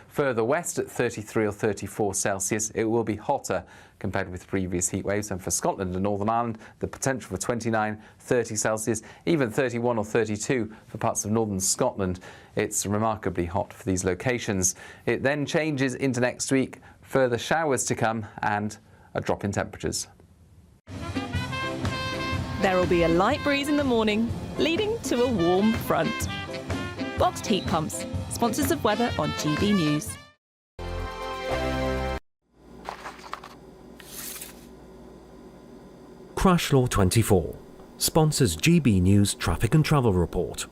further west at 33 or 34 Celsius. It will be hotter compared with previous heat waves, and for Scotland and Northern Ireland, the potential for 29, 30 Celsius, even 31 or 32 for parts of northern Scotland. It's remarkably hot for these locations. It then changes into next week, further showers to come and a drop in temperatures. There will be a light breeze in the morning, leading to a warm front. Boxed heat pumps, sponsors of weather on GB News. Crash Law 24 sponsors GB News Traffic and Travel Report.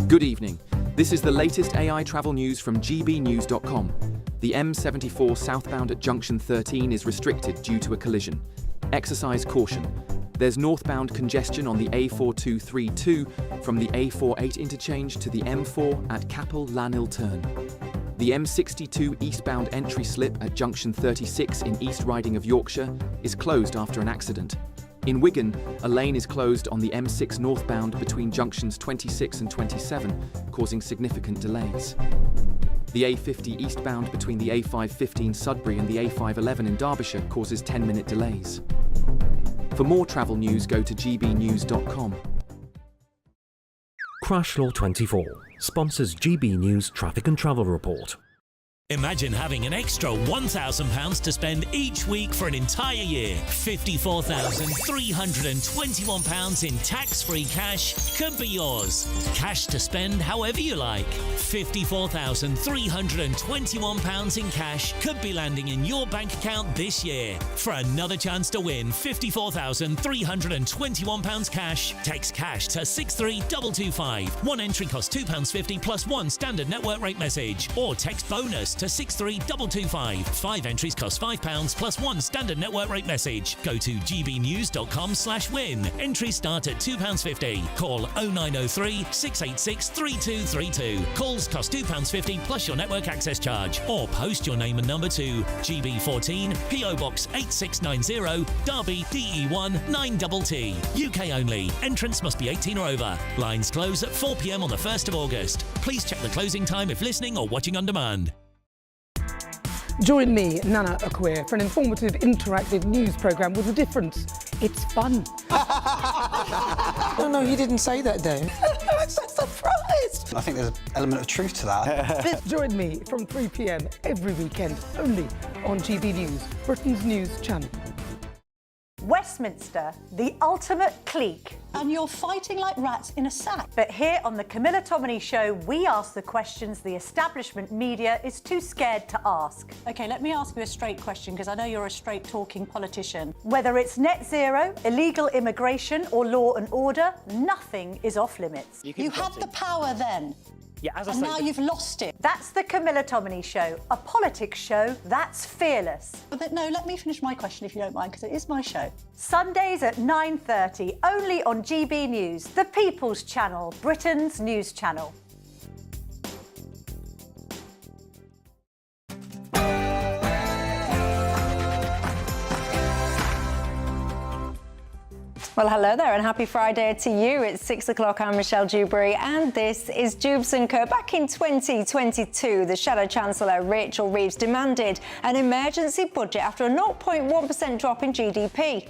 Good evening. This is the latest AI travel news from GBnews.com. The M74 southbound at junction 13 is restricted due to a collision. Exercise caution. There's northbound congestion on the A4232 from the A48 interchange to the M4 at Capel Lanhill turn. The M62 eastbound entry slip at junction 36 in East Riding of Yorkshire is closed after an accident. In Wigan, a lane is closed on the M6 northbound between junctions 26 and 27, causing significant delays. The A50 eastbound between the A515 Sudbury and the A511 in Derbyshire causes 10-minute delays. For more travel news, go to gbnews.com. Crash Law 24 sponsors GB News Traffic and Travel Report. Imagine having an extra £1,000 to spend each week for an entire year. £54,321 in tax-free cash could be yours. Cash to spend however you like. £54,321 in cash could be landing in your bank account this year. For another chance to win £54,321 cash, text cash to 63225. One entry costs £2.50 plus one standard network rate message, or text bonus to 63225. 5 entries cost £5 plus one standard network rate message. Go to gbnews.com/win. Entries start at £2.50. Call 0903 686 3232. Calls cost £2.50 plus your network access charge. Or post your name and number to GB14 PO Box 8690 Derby DE1 9TT. UK only. Entrance must be 18 or over. Lines close at 4 p.m. on the 1st of August. Please check the closing time if listening or watching on demand. Join me, Nana Akwe, for an informative, interactive news programme with a difference. It's fun. No, he didn't say that, Dave. I'm so surprised. I think there's an element of truth to that. Join me from 3 p.m. every weekend, only on GB News, Britain's news channel. Westminster, the ultimate clique. And you're fighting like rats in a sack. But here on the Camilla Tominey Show, we ask the questions the establishment media is too scared to ask. OK, let me ask you a straight question, because I know you're a straight-talking politician. Whether it's net zero, illegal immigration or law and order, nothing is off limits. You had the power then. Yeah, as I and say, now you've lost it. That's the Camilla Tominey Show, a politics show that's fearless. But no, let me finish my question if you don't mind, because it is my show. Sundays at 9:30, only on GB News, the People's Channel, Britain's news channel. Well, hello there and happy Friday to you. It's 6 o'clock. I'm Michelle Dewberry and this is Dewbs & Co. Back in 2022, the Shadow Chancellor Rachel Reeves demanded an emergency budget after a 0.1% drop in GDP.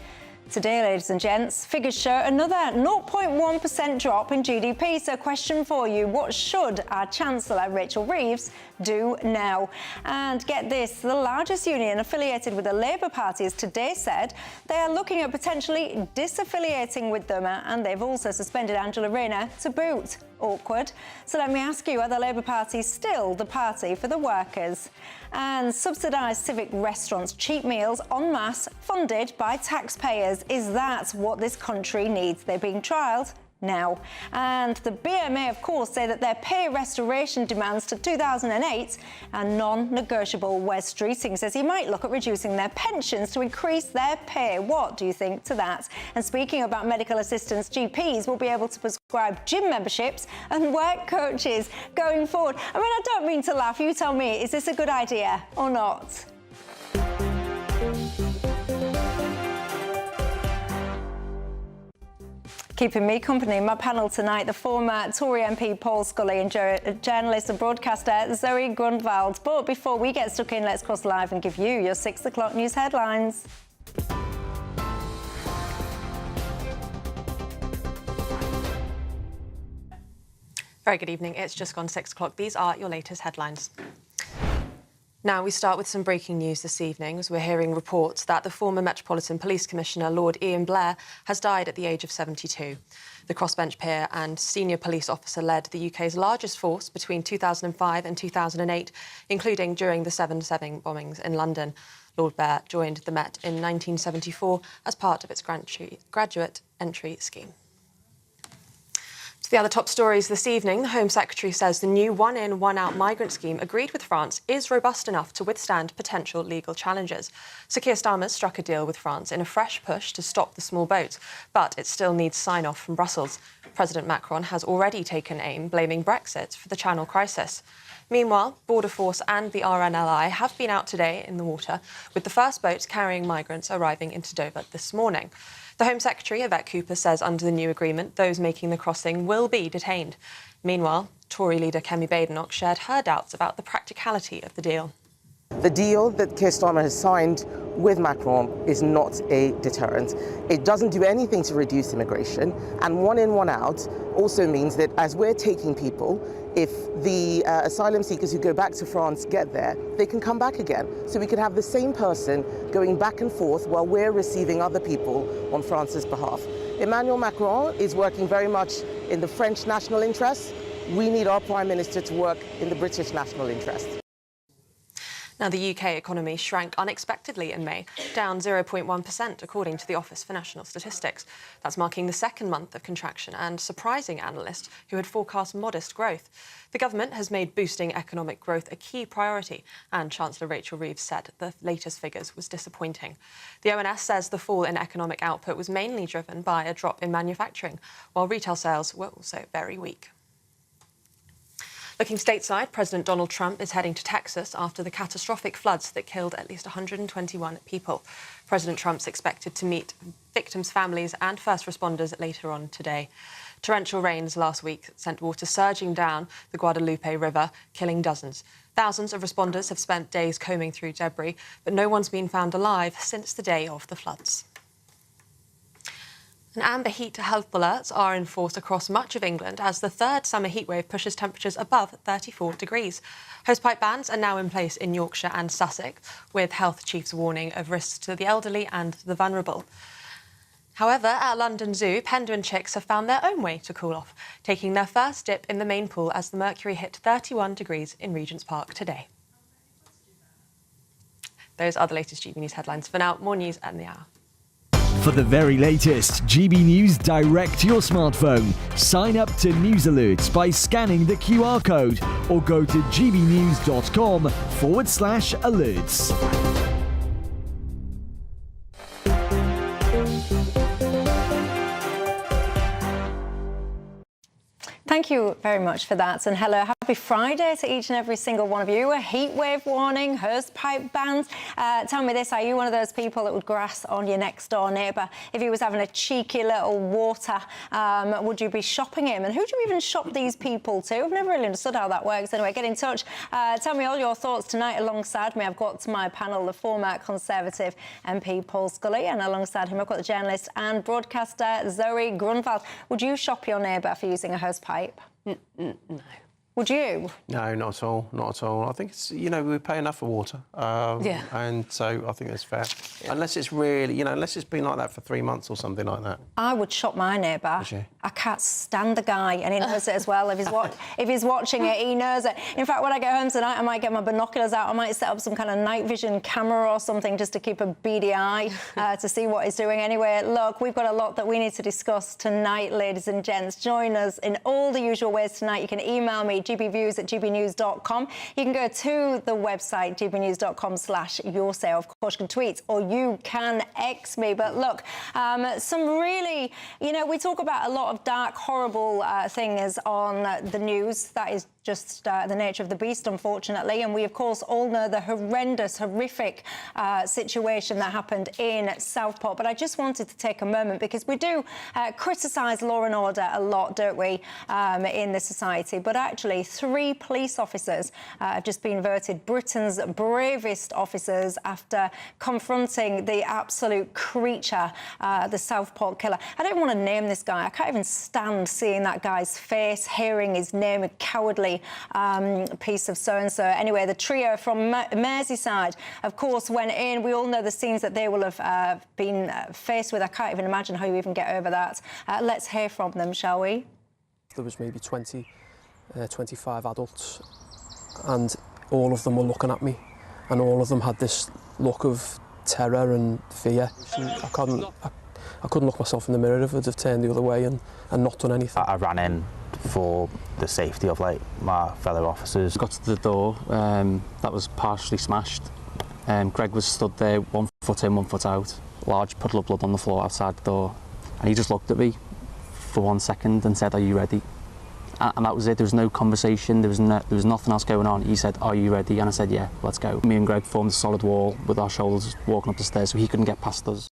Today, ladies and gents, figures show another 0.1% drop in GDP. So question for you, what should our Chancellor Rachel Reeves do now? And get this, the largest union affiliated with the Labour Party has today said they are looking at potentially disaffiliating with them, and they've also suspended Angela Rayner to boot. Awkward. So let me ask you, are the Labour Party still the party for the workers? And subsidised civic restaurants, cheap meals en masse, funded by taxpayers. Is that what this country needs? They're being trialled now. And the BMA, of course, say that their pay restoration demands to 2008 are non-negotiable. Wes Streeting says he might look at reducing their pensions to increase their pay. What do you think to that? And speaking about medical assistants, GPs will be able to prescribe gym memberships and work coaches going forward. I mean, I don't mean to laugh. You tell me, is this a good idea or not? Keeping me company in my panel tonight, the former Tory MP Paul Scully and journalist and broadcaster Zoe Grunwald. But before we get stuck in, let's cross live and give you your 6 o'clock news headlines. Very good evening. It's just gone 6 o'clock. These are your latest headlines. Now, we start with some breaking news this evening as we're hearing reports that the former Metropolitan Police Commissioner, Lord Ian Blair, has died at the age of 72. The crossbench peer and senior police officer led the UK's largest force between 2005 and 2008, including during the 7/7 bombings in London. Lord Blair joined the Met in 1974 as part of its graduate entry scheme. The other top stories this evening, the Home Secretary says the new one-in, one-out migrant scheme agreed with France is robust enough to withstand potential legal challenges. Sir Keir Starmer's struck a deal with France in a fresh push to stop the small boats, but it still needs sign-off from Brussels. President Macron has already taken aim, blaming Brexit for the Channel crisis. Meanwhile, Border Force and the RNLI have been out today in the water, with the first boat carrying migrants arriving into Dover this morning. The Home Secretary, Yvette Cooper, says under the new agreement, those making the crossing will be detained. Meanwhile, Tory leader Kemi Badenoch shared her doubts about the practicality of the deal. The deal that Keir Starmer has signed with Macron is not a deterrent. It doesn't do anything to reduce immigration, and one in, one out also means that as we're taking people, if the asylum seekers who go back to France get there, they can come back again. So we could have the same person going back and forth while we're receiving other people on France's behalf. Emmanuel Macron is working very much in the French national interest. We need our Prime Minister to work in the British national interest. Now, the UK economy shrank unexpectedly in May, down 0.1%, according to the Office for National Statistics. That's marking the second month of contraction and surprising analysts who had forecast modest growth. The government has made boosting economic growth a key priority, and Chancellor Rachel Reeves said the latest figures was disappointing. The ONS says the fall in economic output was mainly driven by a drop in manufacturing, while retail sales were also very weak. Looking stateside, President Donald Trump is heading to Texas after the catastrophic floods that killed at least 121 people. President Trump's expected to meet victims' families and first responders later on today. Torrential rains last week sent water surging down the Guadalupe River, killing dozens. Thousands of responders have spent days combing through debris, but no one's been found alive since the day of the floods. And amber heat health alerts are in force across much of England as the third summer heatwave pushes temperatures above 34 degrees. Hosepipe bans are now in place in Yorkshire and Sussex, with health chiefs warning of risks to the elderly and the vulnerable. However, at London Zoo, Penguin chicks have found their own way to cool off, taking their first dip in the main pool as the mercury hit 31 degrees in Regent's Park today. Those are the latest GB News headlines. For now, more news at the hour. For the very latest GB News direct to your smartphone, sign up to News Alerts by scanning the QR code or go to gbnews.com/alerts. Thank you very much for that, and hello, happy Friday to each and every single one of you. A heat wave warning, hosepipe bans. Tell me this, are you one of those people that would grass on your next door neighbour if he was having a cheeky little water? Would you be shopping him? And who do you even shop these people to? I've never really understood how that works. Anyway, get in touch. Tell me all your thoughts tonight. Alongside me, I've got to my panel the former Conservative MP Paul Scully, and alongside him I've got the journalist and broadcaster Zoe Grunwald. Would you shop your neighbour for using a hosepipe? No. Would you? No, not at all. Not at all. I think it's, we pay enough for water. Yeah. And so I think that's fair. Yeah. Unless it's really, unless it's been like that for 3 months or something like that. I would shop my neighbour. Would you? I can't stand the guy, and he knows it as well. If he's watching it, he knows it. In fact, when I get home tonight, I might get my binoculars out. I might set up some kind of night vision camera or something just to keep a beady eye to see what he's doing. Anyway, look, we've got a lot that we need to discuss tonight, ladies and gents. Join us in all the usual ways tonight. You can email me, gbviews@gbnews.com. You can go to the website, gbnews.com/yoursay. Of course, you can tweet or you can X me. But look, some really, we talk about a lot of dark, horrible things on the news. That is just the nature of the beast, unfortunately. And we, of course, all know the horrific situation that happened in Southport. But I just wanted to take a moment because we do criticise law and order a lot, don't we, in the society. But actually, 3 police officers have just been voted Britain's bravest officers after confronting the absolute creature, the Southport killer. I don't want to name this guy. I can't even stand seeing that guy's face, hearing his name, a cowardly piece of so-and-so. Anyway, the trio from Merseyside, of course, went in. We all know the scenes that they will have been faced with. I can't even imagine how you even get over that. Let's hear from them, shall we? There was maybe 20, 25 adults, and all of them were looking at me, and all of them had this look of terror and fear. I couldn't look myself in the mirror if I'd have turned the other way and not done anything. I ran in for the safety of my fellow officers. Got to the door, that was partially smashed. Greg was stood there, 1 foot in, 1 foot out, large puddle of blood on the floor outside the door, and he just looked at me for 1 second and said, "Are you ready?" And that was it. There was no conversation, there was nothing else going on. He said, "Are you ready?" And I said, "Yeah, let's go." Me and Greg formed a solid wall with our shoulders walking up the stairs so he couldn't get past us.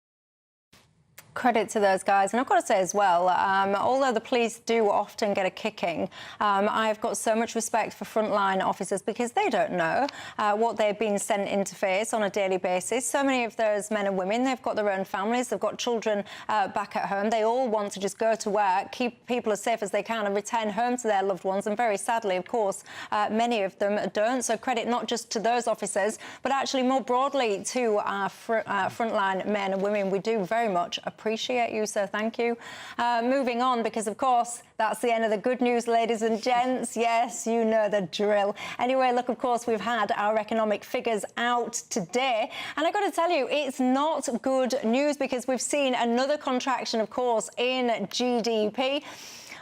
Credit to those guys. And I've got to say as well, although the police do often get a kicking, I've got so much respect for frontline officers because they don't know what they've been sent in to face on a daily basis. So many of those men and women, they've got their own families, they've got children back at home. They all want to just go to work, keep people as safe as they can and return home to their loved ones. And very sadly, of course, many of them don't. So credit not just to those officers, but actually more broadly to our frontline men and women. We do very much appreciate you, so thank you. Moving on, because of course that's the end of the good news, ladies and gents. Yes, you know the drill. Anyway, look, of course we've had our economic figures out today, and I've got to tell you, it's not good news because we've seen another contraction, of course, in GDP.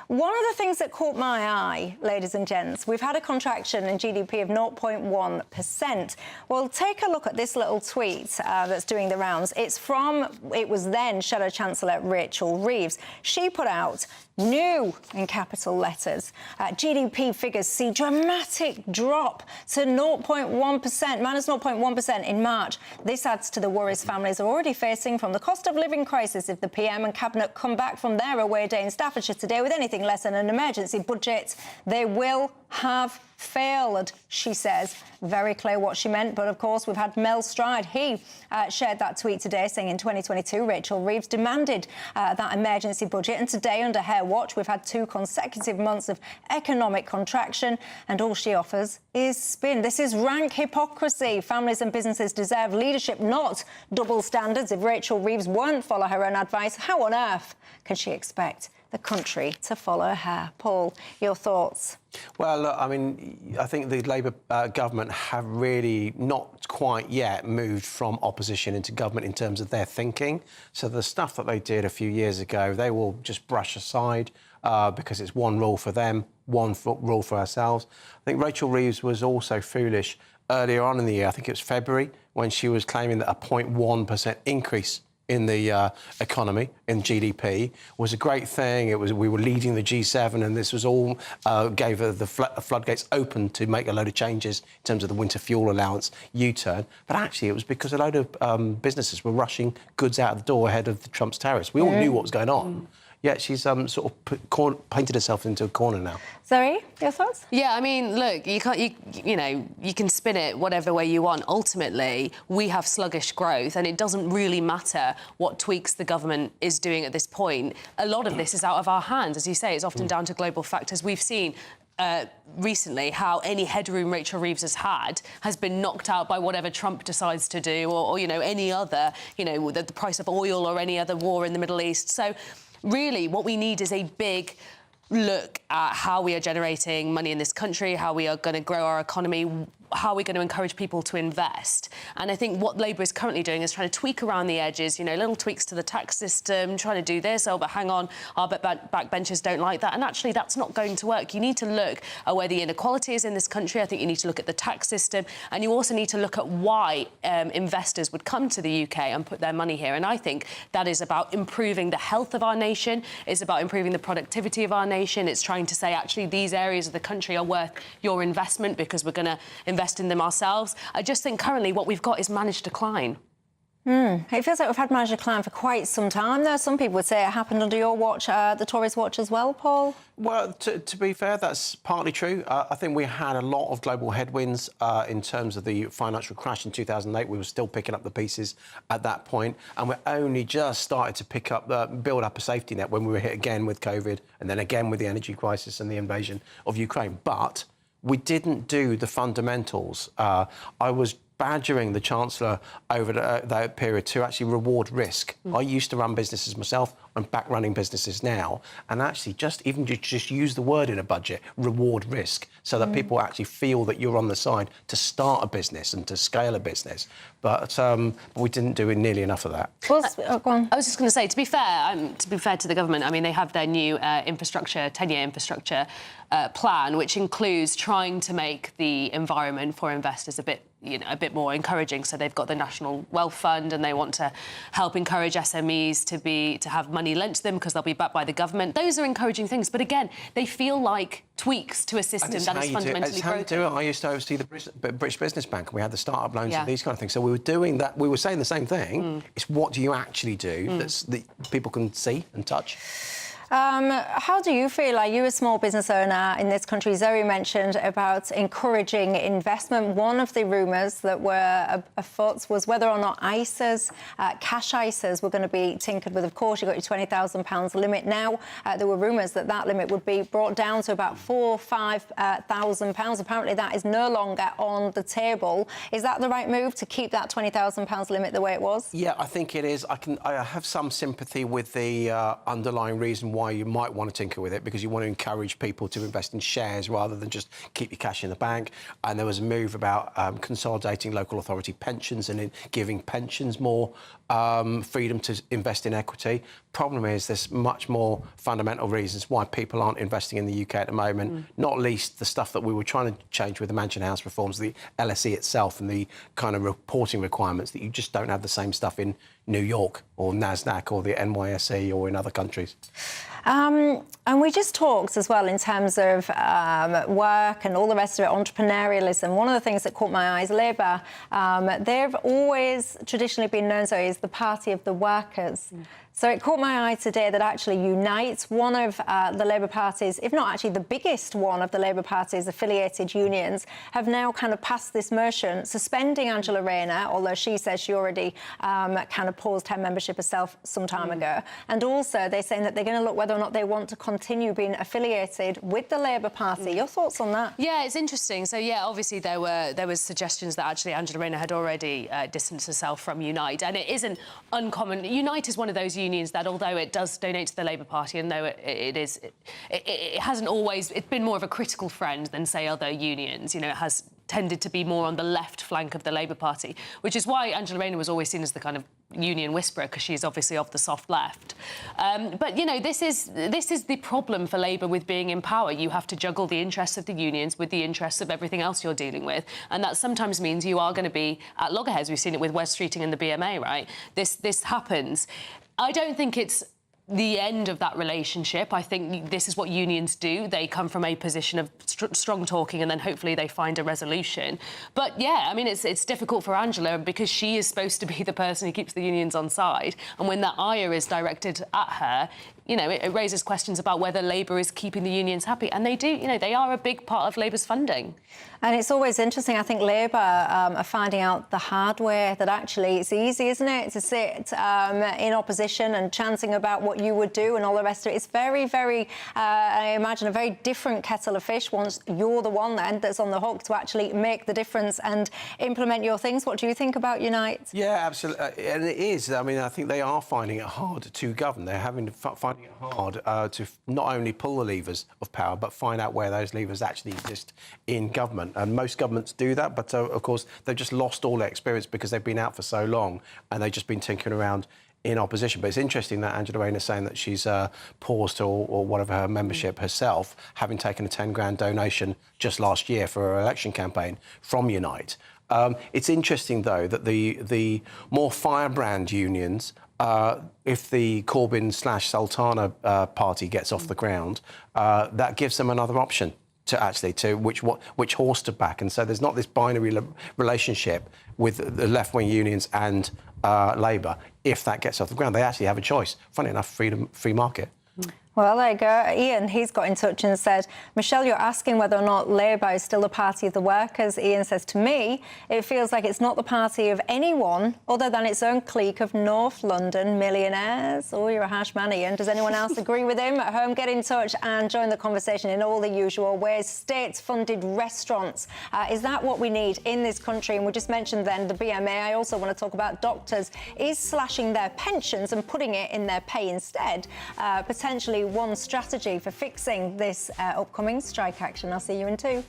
One of the things that caught my eye, ladies and gents, we've had a contraction in GDP of 0.1%. Well, take a look at this little tweet that's doing the rounds. It was then Shadow Chancellor Rachel Reeves. She put out, new in capital letters. GDP figures see dramatic drop to 0.1%, minus 0.1% in March. This adds to the worries families are already facing from the cost of living crisis if the PM and Cabinet come back from their away day in Staffordshire today with anything less than an emergency budget. They will have failed, she says. Very clear what she meant, but of course we've had Mel Stride. He shared that tweet today saying in 2022 Rachel Reeves demanded that emergency budget, and today under her watch we've had 2 consecutive months of economic contraction and all she offers is spin. This is rank hypocrisy. Families and businesses deserve leadership, not double standards. If Rachel Reeves won't follow her own advice, how on earth can she expect the country to follow her? Paul, your thoughts? Well, look, I mean, I think the Labour government have really not quite yet moved from opposition into government in terms of their thinking. So the stuff that they did a few years ago, they will just brush aside because it's one rule for them, one rule for ourselves. I think Rachel Reeves was also foolish earlier on in the year, I think it was February, when she was claiming that a 0.1% increase in the economy, in GDP, was a great thing. We were leading the G7, and this was all gave the floodgates open to make a load of changes in terms of the winter fuel allowance U-turn. But actually, it was because a load of businesses were rushing goods out of the door ahead of the Trump's tariffs. We all knew what was going on. Yet she's sort of painted herself into a corner now. Zoe, your thoughts? Yeah, I mean, look, you can spin it whatever way you want. Ultimately, we have sluggish growth, and it doesn't really matter what tweaks the government is doing at this point. A lot of this is out of our hands, as you say. It's often down to global factors. We've seen recently how any headroom Rachel Reeves has had has been knocked out by whatever Trump decides to do, or any other, the price of oil or any other war in the Middle East. So really, what we need is a big look at how we are generating money in this country, how we are going to grow our economy, how we're going to encourage people to invest. And I think what Labour is currently doing is trying to tweak around the edges, you know, little tweaks to the tax system, trying to do this, oh, but hang on, our backbenchers don't like that. And actually, that's not going to work. You need to look at where the inequality is in this country. I think you need to look at the tax system, and you also need to look at why investors would come to the UK and put their money here. And I think that is about improving the health of our nation. It's about improving the productivity of our nation. It's trying to say, actually, these areas of the country are worth your investment because we're going to invest in them ourselves. I just think currently what we've got is managed decline. It feels like we've had managed decline for quite some time there. Some people would say it happened under your watch, the Tories' watch as well, Paul. Well, to be fair, that's partly true. I think we had a lot of global headwinds in terms of the financial crash in 2008. We were still picking up the pieces at that point, and we only just started to build up a safety net when we were hit again with COVID and then again with the energy crisis and the invasion of Ukraine. But we didn't do the fundamentals. I was badgering the Chancellor over that period to actually reward risk. I used to run businesses myself. I'm back running businesses now. And actually just use the word in a budget, reward risk, so that people actually feel that you're on the side to start a business and to scale a business. But we didn't do nearly enough of that. Go on. I was just going to say, to be fair to the government, I mean, they have their new infrastructure, 10-year infrastructure plan, which includes trying to make the environment for investors a bit more encouraging. So they've got the National Wealth Fund, and they want to help encourage SMEs to have money lent to them because they'll be backed by the government. Those are encouraging things, but again, they feel like tweaks to a system that is fundamentally broken. It's how you do it. I used to oversee the British Business Bank, and we had the start-up loans and these kind of things. So we were doing that. We were saying the same thing. It's what do you actually do that people can see and touch. How do you feel? Are you a small business owner in this country? Zoe mentioned about encouraging investment. One of the rumours that were afoot was whether or not ISAs, cash ISAs, were going to be tinkered with. Of course, you got your £20,000 limit. Now, there were rumours that that limit would be brought down to about £4,000 or £5,000. Apparently, that is no longer on the table. Is that the right move, to keep that £20,000 limit the way it was? Yeah, I think it is. I have some sympathy with the underlying reason why you might want to tinker with it, because you want to encourage people to invest in shares rather than just keep your cash in the bank. And there was a move about consolidating local authority pensions and giving pensions more freedom to invest in equity. Problem is, there's much more fundamental reasons why people aren't investing in the UK at the moment, not least the stuff that we were trying to change with the Mansion House reforms, the LSE itself and the kind of reporting requirements, that you just don't have the same stuff in New York or NASDAQ or the NYSE or in other countries. And we just talked as well in terms of work and all the rest of it, entrepreneurialism. One of the things that caught my eye is Labour. They've always traditionally been known as the party of the workers. So it caught my eye today that actually Unite, one of the Labour Party's, if not actually the biggest one of the Labour Party's affiliated unions, have now kind of passed this motion suspending Angela Rayner, although she says she already kind of paused her membership herself some time ago. And also they're saying that they're going to look whether or not they want to continue being affiliated with the Labour Party. Your thoughts on that? Yeah, it's interesting. So, yeah, obviously there was suggestions that actually Angela Rayner had already distanced herself from Unite. And it isn't uncommon. Unite is one of those unions that, although it does donate to the Labour Party, and though it hasn't always, it's been more of a critical friend than, say, other unions. You know, it has tended to be more on the left flank of the Labour Party, which is why Angela Rayner was always seen as the kind of union whisperer, because she's obviously of the soft left. But, you know, this is the problem for Labour with being in power. You have to juggle the interests of the unions with the interests of everything else you're dealing with. And that sometimes means you are going to be at loggerheads. We've seen it with Wes Streeting and the BMA, right? This happens. I don't think it's the end of that relationship. I think this is what unions do. They come from a position of strong talking, and then hopefully they find a resolution. But, yeah, I mean, it's difficult for Angela because she is supposed to be the person who keeps the unions on side. And when that ire is directed at her, you know, it raises questions about whether Labour is keeping the unions happy. And they do, you know, they are a big part of Labour's funding. And it's always interesting. I think Labour are finding out the hard way that actually it's easy, isn't it, to sit in opposition and chanting about what you would do and all the rest of it. It's very, very, I imagine, a very different kettle of fish once you're the one then that's on the hook to actually make the difference and implement your things. What do you think about Unite? Yeah, absolutely. And it is. I mean, I think they are finding it hard to govern. They're finding hard to not only pull the levers of power, but find out where those levers actually exist in government. And most governments do that, but of course, they've just lost all their experience because they've been out for so long and they've just been tinkering around in opposition. But it's interesting that Angela Rayner is saying that she's paused or whatever her membership herself, having taken a 10 grand donation just last year for her election campaign from Unite. It's interesting, though, that the more firebrand unions, if the Corbyn/Sultana party gets off the ground, that gives them another option to which horse to back. And so there's not this binary relationship with the left-wing unions and Labour. If that gets off the ground, they actually have a choice. Funny enough, free market. Well, there you go. Ian, he's got in touch and said, Michelle, you're asking whether or not Labour is still the party of the workers. Ian says, to me, it feels like it's not the party of anyone other than its own clique of North London millionaires. Oh, you're a harsh man, Ian. Does anyone else agree with him? At home, get in touch and join the conversation in all the usual ways. State-funded restaurants. Is that what we need in this country? And we just mentioned then the BMA. I also want to talk about doctors. Is slashing their pensions and putting it in their pay instead potentially one strategy for fixing this upcoming strike action? I'll see you in 2.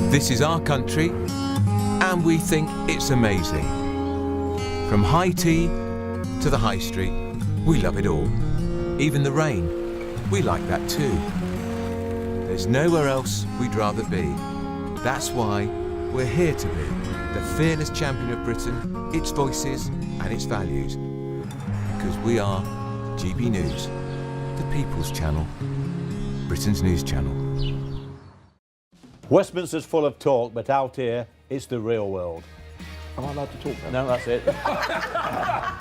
This is our country, and we think it's amazing. From high tea to the high street, we love it all. Even the rain, we like that too. There's nowhere else we'd rather be. That's why we're here to be the fearless champion of Britain, its voices and its values. Because we are GB News, the People's Channel, Britain's news channel. Westminster's full of talk, but out here, it's the real world. Am I allowed to talk now? No, that's it.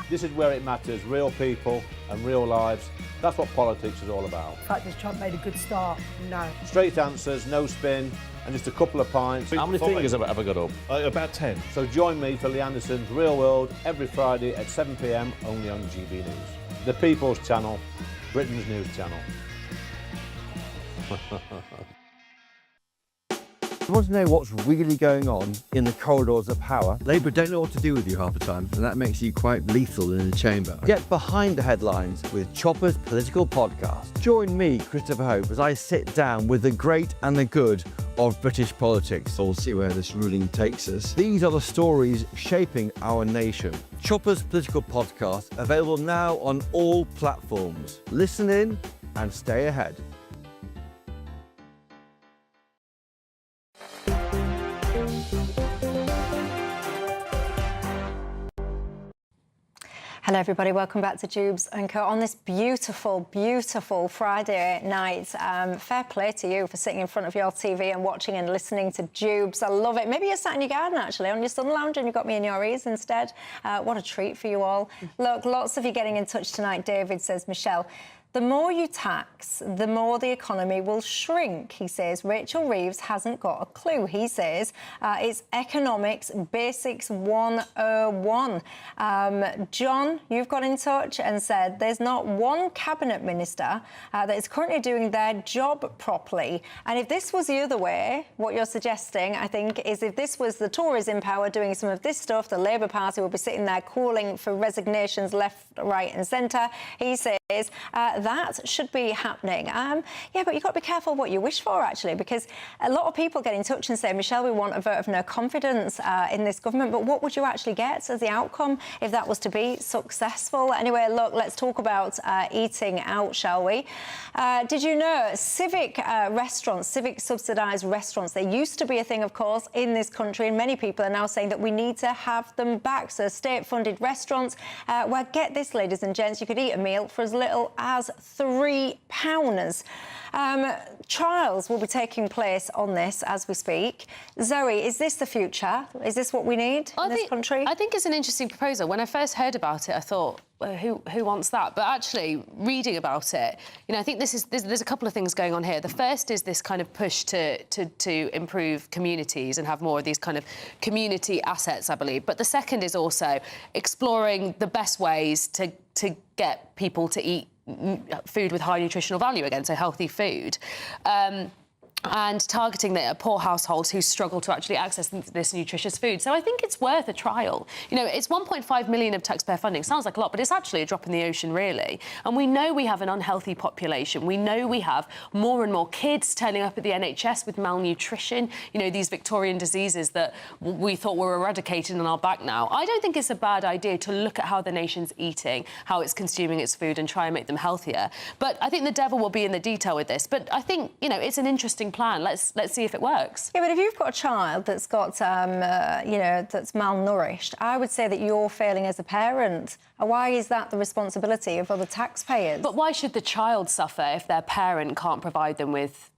This is where it matters, real people and real lives. That's what politics is all about. In fact, has Trump made a good start? No. Straight answers, no spin, and just a couple of pints. How many fingers have I ever got up? About 10. So join me for Lee Anderson's Real World every Friday at 7 p.m, only on GB News. The People's Channel, Britain's news channel. You want to know what's really going on in the corridors of power? Labour don't know what to do with you half the time, and that makes you quite lethal in the chamber. Get behind the headlines with Chopper's Political Podcast. Join me, Christopher Hope, as I sit down with the great and the good of British politics. We'll see where this ruling takes us. These are the stories shaping our nation. Chopper's Political Podcast, available now on all platforms. Listen in and stay ahead. Hello everybody, welcome back to Dewbs & Co. on this beautiful, beautiful Friday night. Fair play to you for sitting in front of your TV and watching and listening to Dewbs. I love it. Maybe you're sat in your garden actually, on your sun lounge, and you've got me in your ears instead. What a treat for you all. Look, lots of you getting in touch tonight. David says, Michelle, The more you tax, the more the economy will shrink, he says. Rachel Reeves hasn't got a clue. He says it's economics basics 101. John, you've got in touch and said there's not one cabinet minister that is currently doing their job properly. And if this was the other way, what you're suggesting, I think, is if this was the Tories in power doing some of this stuff, the Labour Party would be sitting there calling for resignations left, right and centre. He says that should be happening. Yeah, but you've got to be careful what you wish for, actually, because a lot of people get in touch and say, Michelle, we want a vote of no confidence in this government, but what would you actually get as the outcome if that was to be successful? Anyway, look, let's talk about eating out, shall we? Did you know civic restaurants, civic subsidised restaurants, they used to be a thing, of course, in this country, and many people are now saying that we need to have them back. So state-funded restaurants where, get this, ladies and gents, you could eat a meal for as little as £3. Trials will be taking place on this as we speak. Zoe, is this the future? Is this what we need in this country? I think it's an interesting proposal. When I first heard about it, I thought, well, who wants that? But actually, reading about it, you know, I think there's a couple of things going on here. The first is this kind of push to improve communities and have more of these kind of community assets, I believe. But the second is also exploring the best ways to get people to eat food with high nutritional value again, so healthy food. And targeting the poor households who struggle to actually access this nutritious food. So I think it's worth a trial. You know, it's 1.5 million of taxpayer funding. Sounds like a lot, but it's actually a drop in the ocean, really. And we know we have an unhealthy population. We know we have more and more kids turning up at the NHS with malnutrition, you know, these Victorian diseases that we thought were eradicated and are back now. I don't think it's a bad idea to look at how the nation's eating, how it's consuming its food and try and make them healthier. But I think the devil will be in the detail with this. But I think, you know, it's an interesting plan. Let's see if it works. Yeah, but if you've got a child that's got, you know, that's malnourished, I would say that you're failing as a parent. Why is that the responsibility of other taxpayers? But why should the child suffer if their parent can't provide them with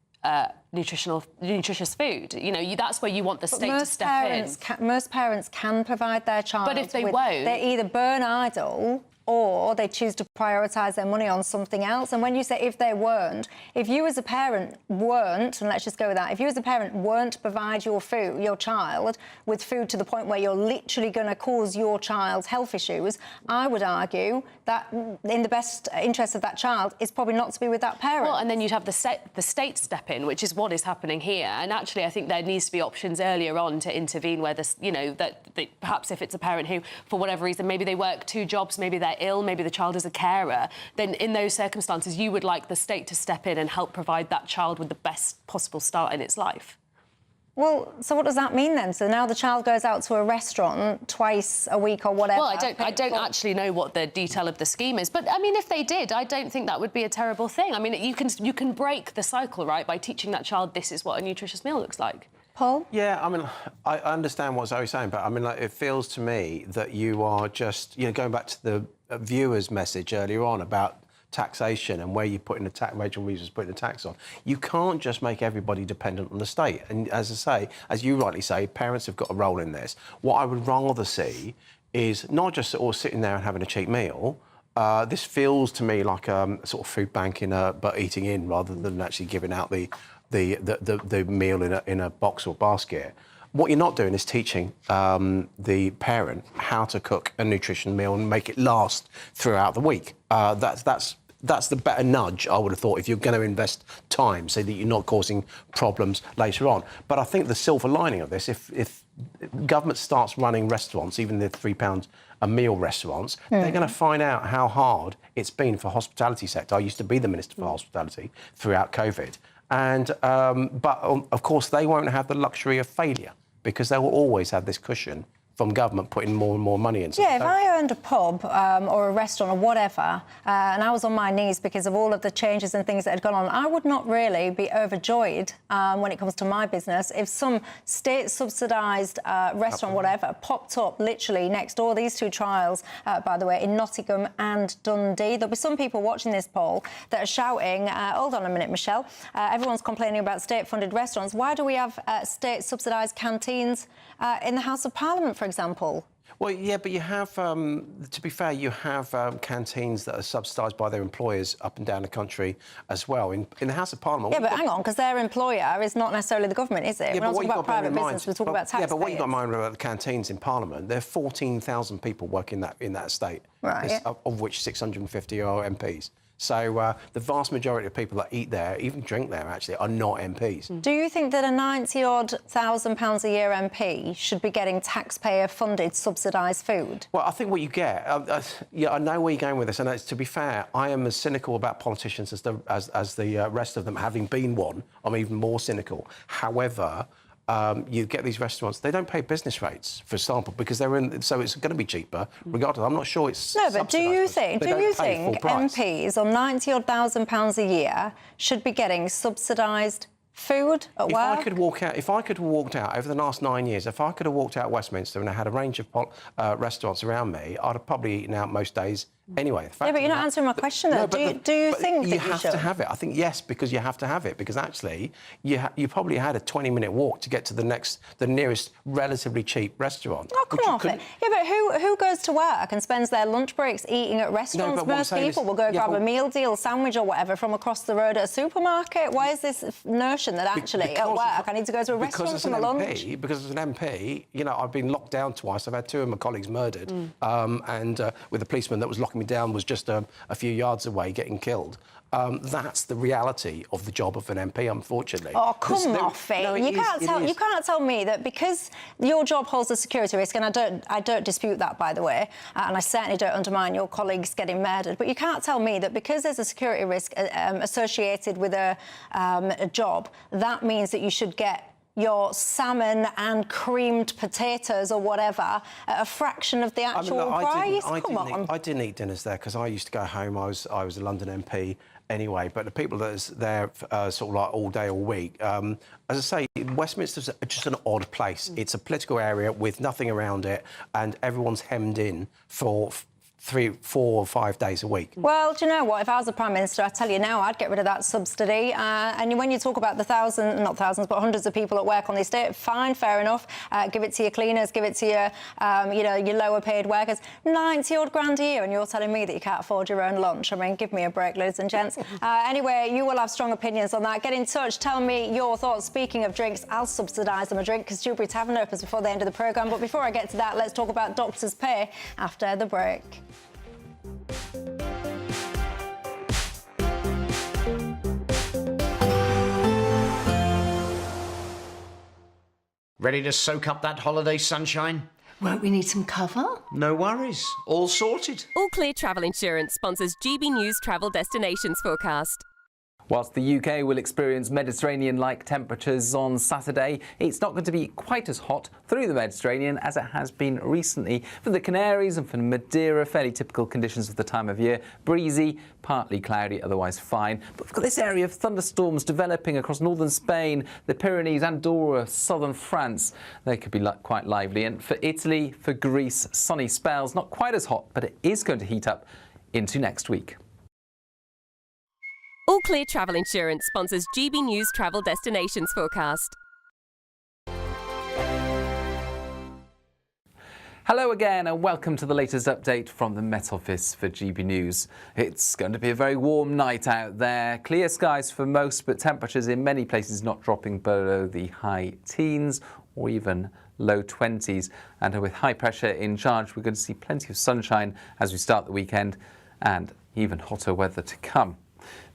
nutritious food? You know, that's where you want the state to step in. Most parents can provide their child. But if they won't, they either burn idle or they choose to prioritise their money on something else. And when you say if they weren't, if you as a parent weren't, and let's just go with that, if you as a parent weren't to provide your child with food to the point where you're literally going to cause your child's health issues, I would argue that in the best interest of that child is probably not to be with that parent. Well, and then you'd have the state step in, which is what is happening here. And actually, I think there needs to be options earlier on to intervene where this, you know, that perhaps if it's a parent who, for whatever reason, maybe they work 2 jobs, maybe they're ill, maybe the child is a carer, then in those circumstances you would like the state to step in and help provide that child with the best possible start in its life. Well, so what does that mean then? So now the child goes out to a restaurant twice a week or whatever? Well, I don't actually know what the detail of the scheme is, but I mean, if they did, I don't think that would be a terrible thing. I mean, you can break the cycle, right, by teaching that child this is what a nutritious meal looks like. Paul? Yeah, I mean, I understand what Zoe's saying, but I mean, like, it feels to me that you are just, you know, going back to the viewer's message earlier on about taxation and where you're putting the tax, Rachel Reeves is putting the tax on. You can't just make everybody dependent on the state. And as I say, as you rightly say, parents have got a role in this. What I would rather see is not just sort of sitting there and having a cheap meal. This feels to me like sort of food banking, but eating in rather than actually giving out the meal in a box or basket. What you're not doing is teaching the parent how to cook a nutrition meal and make it last throughout the week. That's the better nudge, I would have thought, if you're going to invest time so that you're not causing problems later on. But I think the silver lining of this, if government starts running restaurants, even the £3 a meal restaurants, they're going to find out how hard it's been for hospitality sector. I used to be the Minister for Hospitality throughout COVID. And but of course they won't have the luxury of failure because they will always have this cushion from government putting more and more money into it. Yeah, if I owned a pub or a restaurant or whatever, and I was on my knees because of all of the changes and things that had gone on, I would not really be overjoyed when it comes to my business if some state-subsidised restaurant, whatever, popped up literally next door. These 2 trials, by the way, in Nottingham and Dundee. There'll be some people watching this poll that are shouting, hold on a minute, Michelle, everyone's complaining about state-funded restaurants. Why do we have state-subsidised canteens in the House of Parliament, for example? Well, yeah, but you have, to be fair, you have canteens that are subsidised by their employers up and down the country as well. In the House of Parliament... Yeah, but hang on, because their employer is not necessarily the government, is it? Yeah, we're not talking about private business, we're talking about taxpayers. Yeah, but what you've got in mind about the canteens in Parliament, there are 14,000 people working in that estate, right. of which 650 are MPs. So the vast majority of people that eat there, even drink there, actually, are not MPs. Do you think that a £90,000 a year MP should be getting taxpayer-funded, subsidised food? Well, I think what you get... yeah, I know where you're going with this, and to be fair, I am as cynical about politicians as the rest of them, having been one. I'm even more cynical. However... you get these restaurants, they don't pay business rates, for example, because they're in, so it's going to be cheaper, regardless. I'm not sure it's... No, but do you think MPs on £90,000 a year should be getting subsidised food at work? If I could have walked out over the last 9 years, if I could have walked out of Westminster and I had a range of restaurants around me, I'd have probably eaten out most days anyway. Yeah, but you're not answering my question, though. Do you think that you have to have it? I think yes, because you have to have it, because actually you probably had a 20-minute walk to get to the nearest relatively cheap restaurant. Oh, come off it. Yeah, but who goes to work and spends their lunch breaks eating at restaurants? Most people will go grab a meal deal, sandwich or whatever from across the road at a supermarket. Why is this notion that actually at work I need to go to a restaurant for my lunch? Because as an MP, you know, I've been locked down twice. I've had 2 of my colleagues murdered, and with a policeman that was locking me down was just a few yards away getting killed. That's the reality of the job of an MP, unfortunately. Oh, come off it! No, you can't tell me that because your job holds a security risk, and I don't dispute that, by the way, and I certainly don't undermine your colleagues getting murdered. But you can't tell me that because there's a security risk associated with a job, that means that you should get your salmon and creamed potatoes or whatever at a fraction of the actual price. I didn't eat dinners there because I used to go home. I was a London MP anyway, but the people that's there sort of like all day, all week, as I say, Westminster's just an odd place. It's a political area with nothing around it, and everyone's hemmed in for 3, 4 or 5 days a week. Well, do you know what? If I was the Prime Minister, I tell you now, I'd get rid of that subsidy. And when you talk about the not thousands, but hundreds of people at work on the estate, fine, fair enough. Give it to your cleaners, give it to your, your lower paid workers. 90-odd grand a year, and you're telling me that you can't afford your own lunch. I mean, give me a break, ladies and gents. Anyway, you will have strong opinions on that. Get in touch. Tell me your thoughts. Speaking of drinks, I'll subsidise them a drink because Dewberry Tavern opens before the end of the programme. But before I get to that, let's talk about doctors' pay after the break. Ready to soak up that holiday sunshine? Won't we need some cover? No worries. All sorted. All Clear Travel Insurance sponsors GB News Travel Destinations Forecast. Whilst the UK will experience Mediterranean-like temperatures on Saturday, it's not going to be quite as hot through the Mediterranean as it has been recently. For the Canaries and for Madeira, fairly typical conditions of the time of year. Breezy, partly cloudy, otherwise fine. But we've got this area of thunderstorms developing across northern Spain, the Pyrenees, Andorra, southern France. They could be quite lively. And for Italy, for Greece, sunny spells. Not quite as hot, but it is going to heat up into next week. All Clear Travel Insurance sponsors GB News Travel Destinations Forecast. Hello again and welcome to the latest update from the Met Office for GB News. It's going to be a very warm night out there. Clear skies for most, but temperatures in many places not dropping below the high teens or even low 20s. And with high pressure in charge, we're going to see plenty of sunshine as we start the weekend and even hotter weather to come.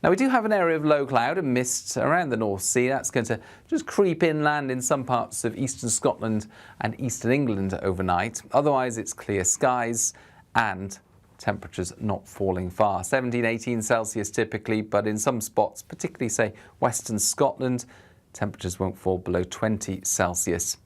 Now, we do have an area of low cloud and mist around the North Sea. That's going to just creep inland in some parts of eastern Scotland and eastern England overnight. Otherwise, it's clear skies and temperatures not falling far. 17, 18 Celsius typically, but in some spots, particularly, say, western Scotland, temperatures won't fall below 20 Celsius.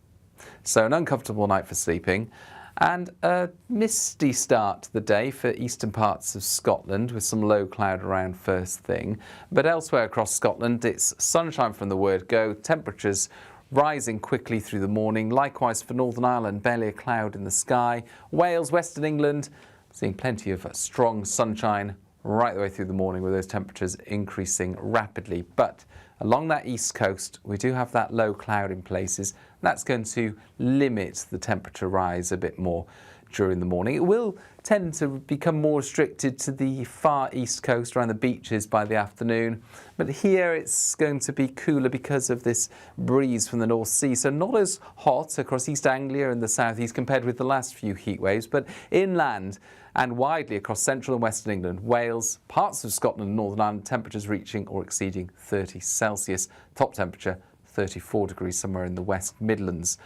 So an uncomfortable night for sleeping. And a misty start to the day for eastern parts of Scotland with some low cloud around first thing. But elsewhere across Scotland, it's sunshine from the word go, temperatures rising quickly through the morning. Likewise for Northern Ireland, barely a cloud in the sky. Wales, Western England, seeing plenty of strong sunshine right the way through the morning with those temperatures increasing rapidly. But along that east coast, we do have that low cloud in places. That's going to limit the temperature rise a bit more. during the morning. It will tend to become more restricted to the far east coast around the beaches by the afternoon. But here it's going to be cooler because of this breeze from the North Sea. So not as hot across East Anglia and the southeast compared with the last few heat waves, but inland and widely across central and western England, Wales, parts of Scotland and Northern Ireland, temperatures reaching or exceeding 30 Celsius. Top temperature 34 degrees somewhere in the West Midlands.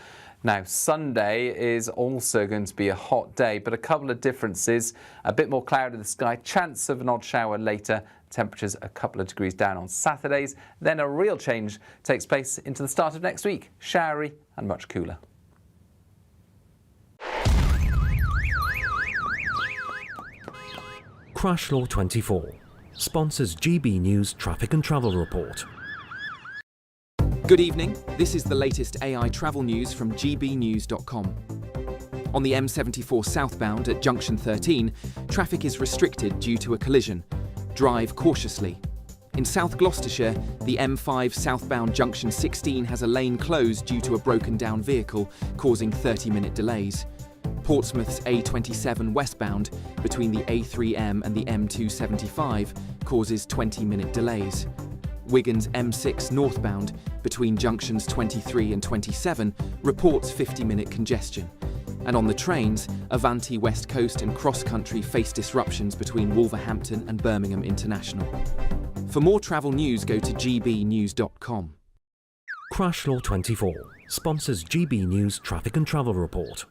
Now, Sunday is also going to be a hot day, but a couple of differences. A bit more cloud in the sky, chance of an odd shower later, temperatures a couple of degrees down on Saturdays. Then a real change takes place into the start of next week, showery and much cooler. Crash Law 24 sponsors GB News Traffic and Travel Report. Good evening, this is the latest AI travel news from GBnews.com. On the M74 southbound at junction 13, traffic is restricted due to a collision. Drive cautiously. In South Gloucestershire, the M5 southbound junction 16 has a lane closed due to a broken down vehicle, causing 30-minute delays. Portsmouth's A27 westbound between the A3M and the M275 causes 20-minute delays. Wigan's M6 northbound between junctions 23 and 27 reports 50-minute congestion. And on the trains, Avanti West Coast and Cross Country face disruptions between Wolverhampton and Birmingham International. For more travel news, go to gbnews.com. Crash Law 24 sponsors GB News Traffic and Travel Report.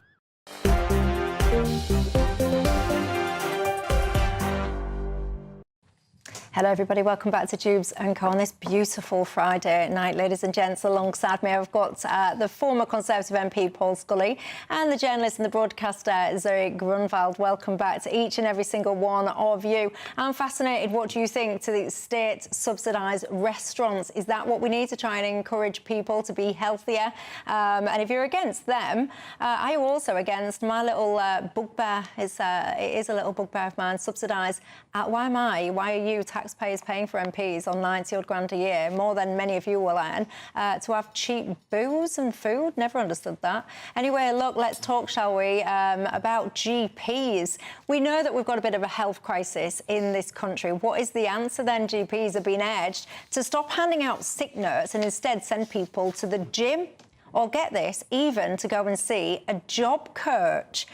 Hello everybody, welcome back to Dewbs & Co on this beautiful Friday night. Ladies and gents, alongside me I've got the former Conservative MP Paul Scully and the journalist and the broadcaster Zoe Grunwald. Welcome back to each and every single one of you. I'm fascinated, what do you think to the state subsidised restaurants? Is that what we need to try and encourage people to be healthier? And if you're against them, are you also against my little bugbear? It is a little bugbear of mine, subsidised. Why are you taxpayers paying for MPs on 90-odd grand a year, more than many of you will earn, to have cheap booze and food? Never understood that. Anyway, look, let's talk, shall we, about GPs. We know that we've got a bit of a health crisis in this country. What is the answer then? GPs have been urged to stop handing out sick notes and instead send people to the gym, or get this, even to go and see a job coach.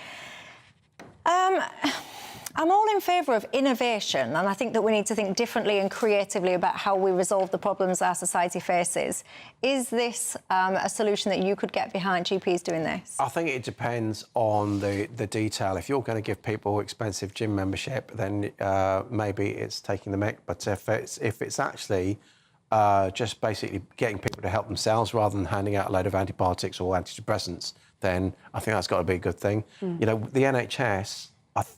I'm all in favour of innovation, and I think that we need to think differently and creatively about how we resolve the problems our society faces. Is this a solution that you could get behind, GPs doing this? I think it depends on the detail. If you're going to give people expensive gym membership, then maybe it's taking the mick. But if it's actually just basically getting people to help themselves rather than handing out a load of antibiotics or antidepressants, then I think that's got to be a good thing. You know, the NHS...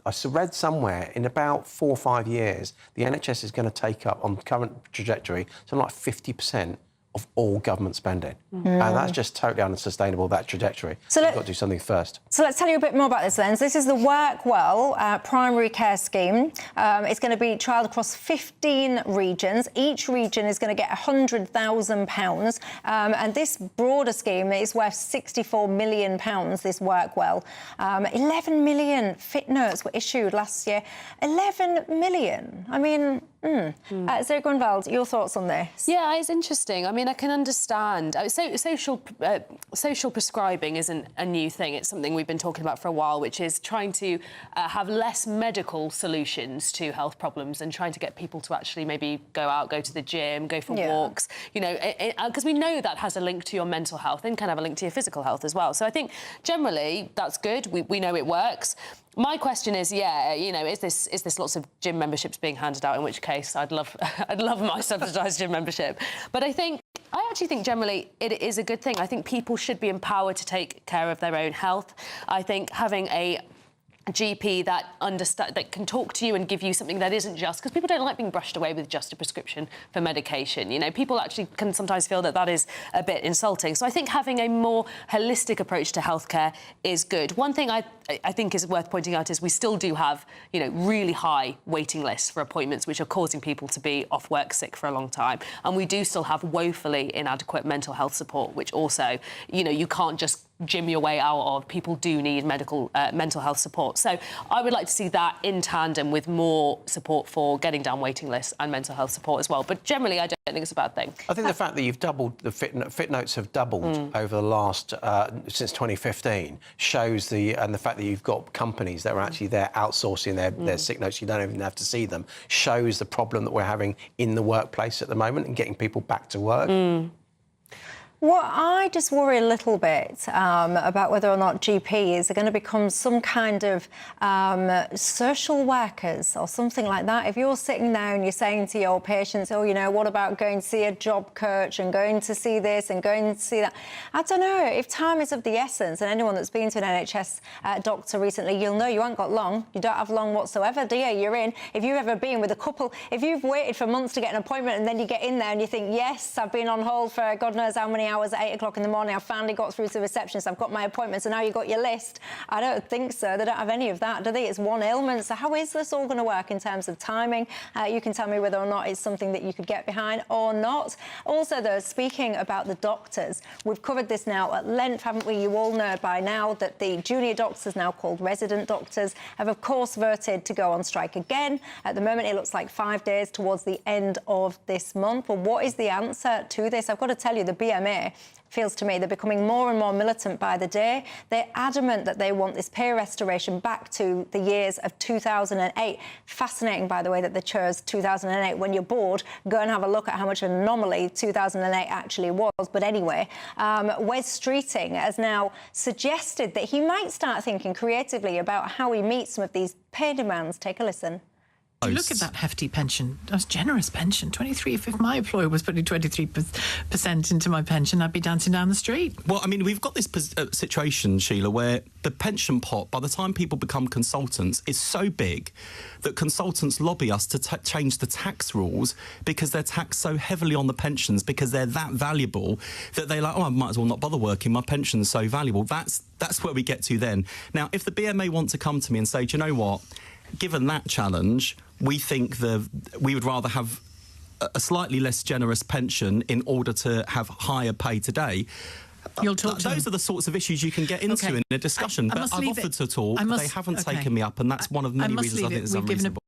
I read somewhere in about 4 or 5 years, the NHS is going to take up, on the current trajectory, something like 50% of all government spending. And that's just totally unsustainable, that trajectory. So we've got to do something first. So let's tell you a bit more about this then. So this is the Work Well primary care scheme. It's going to be trialled across 15 regions. Each region is going to get £100,000. And this broader scheme is worth £64 million, this Work Well. 11 million fit notes were issued last year. 11 million. I mean... Zoe Grunwald, your thoughts on this? Yeah, it's interesting. I mean, I can understand. Social prescribing isn't a new thing. It's something we've been talking about for a while, which is trying to have less medical solutions to health problems and trying to get people to actually maybe go out, go to the gym, go for walks, you know, because we know that has a link to your mental health and can have a link to your physical health as well. So I think generally that's good. We know it works. My question is, you know, is this lots of gym memberships being handed out? In which case, I'd love my subsidised gym membership. But I actually think generally it is a good thing. I think people should be empowered to take care of their own health. I think having a GP that can talk to you and give you something that isn't just, because people don't like being brushed away with just a prescription for medication. You know, people actually can sometimes feel that is a bit insulting. So I think having a more holistic approach to healthcare is good. One thing I think is worth pointing out is we still do have, you know, really high waiting lists for appointments, which are causing people to be off work sick for a long time. And we do still have woefully inadequate mental health support, which also, you know, you can't just gym your way out of. People do need mental health support. So I would like to see that in tandem with more support for getting down waiting lists and mental health support as well. But generally, I don't think it's a bad thing. I think the fact that you've doubled, the fit notes have doubled over the last, since 2015, shows the fact that you've got companies that are actually there outsourcing their sick notes, you don't even have to see them, shows the problem that we're having in the workplace at the moment and getting people back to work. Well, I just worry a little bit about whether or not GPs are going to become some kind of social workers or something like that. If you're sitting there and you're saying to your patients, oh, you know, what about going to see a job coach and going to see this and going to see that? I don't know. If time is of the essence, and anyone that's been to an NHS doctor recently, you'll know you haven't got long. You don't have long whatsoever, do you? You're in. If you've ever been with a couple, if you've waited for months to get an appointment and then you get in there and you think, yes, I've been on hold for God knows how many hours at 8 o'clock in the morning, I finally got through to the receptionist, I've got my appointment, so now you've got your list. I don't think so. They don't have any of that, do they? It's one ailment. So how is this all going to work in terms of timing? You can tell me whether or not it's something that you could get behind or not. Also, though, speaking about the doctors, we've covered this now at length, haven't we? You all know by now that the junior doctors, now called resident doctors, have, of course, voted to go on strike again. At the moment, it looks like 5 days towards the end of this month. Well, what is the answer to this? I've got to tell you, the BMA feels to me they're becoming more and more militant by the day. They're adamant that they want this pay restoration back to the years of 2008. Fascinating, by the way, that they chose 2008. When you're bored, go and have a look at how much an anomaly 2008 actually was. But anyway, Wes Streeting has now suggested that he might start thinking creatively about how he meets some of these pay demands. Take a listen. You look at that hefty pension, that's generous pension, 23. If my employer was putting 23% into my pension, I'd be dancing down the street. Well, I mean, we've got this situation, Sheila, where the pension pot, by the time people become consultants, is so big that consultants lobby us to change the tax rules because they're taxed so heavily on the pensions because they're that valuable that they're like, oh, I might as well not bother working, my pension's so valuable. That's where we get to then. Now, if the BMA want to come to me and say, do you know what, given that challenge, we think we would rather have a slightly less generous pension in order to have higher pay today. You'll talk to those are the sorts of issues you can get into in a discussion. But I've offered to talk, they haven't taken me up, and that's one of many reasons I think it's unreasonable.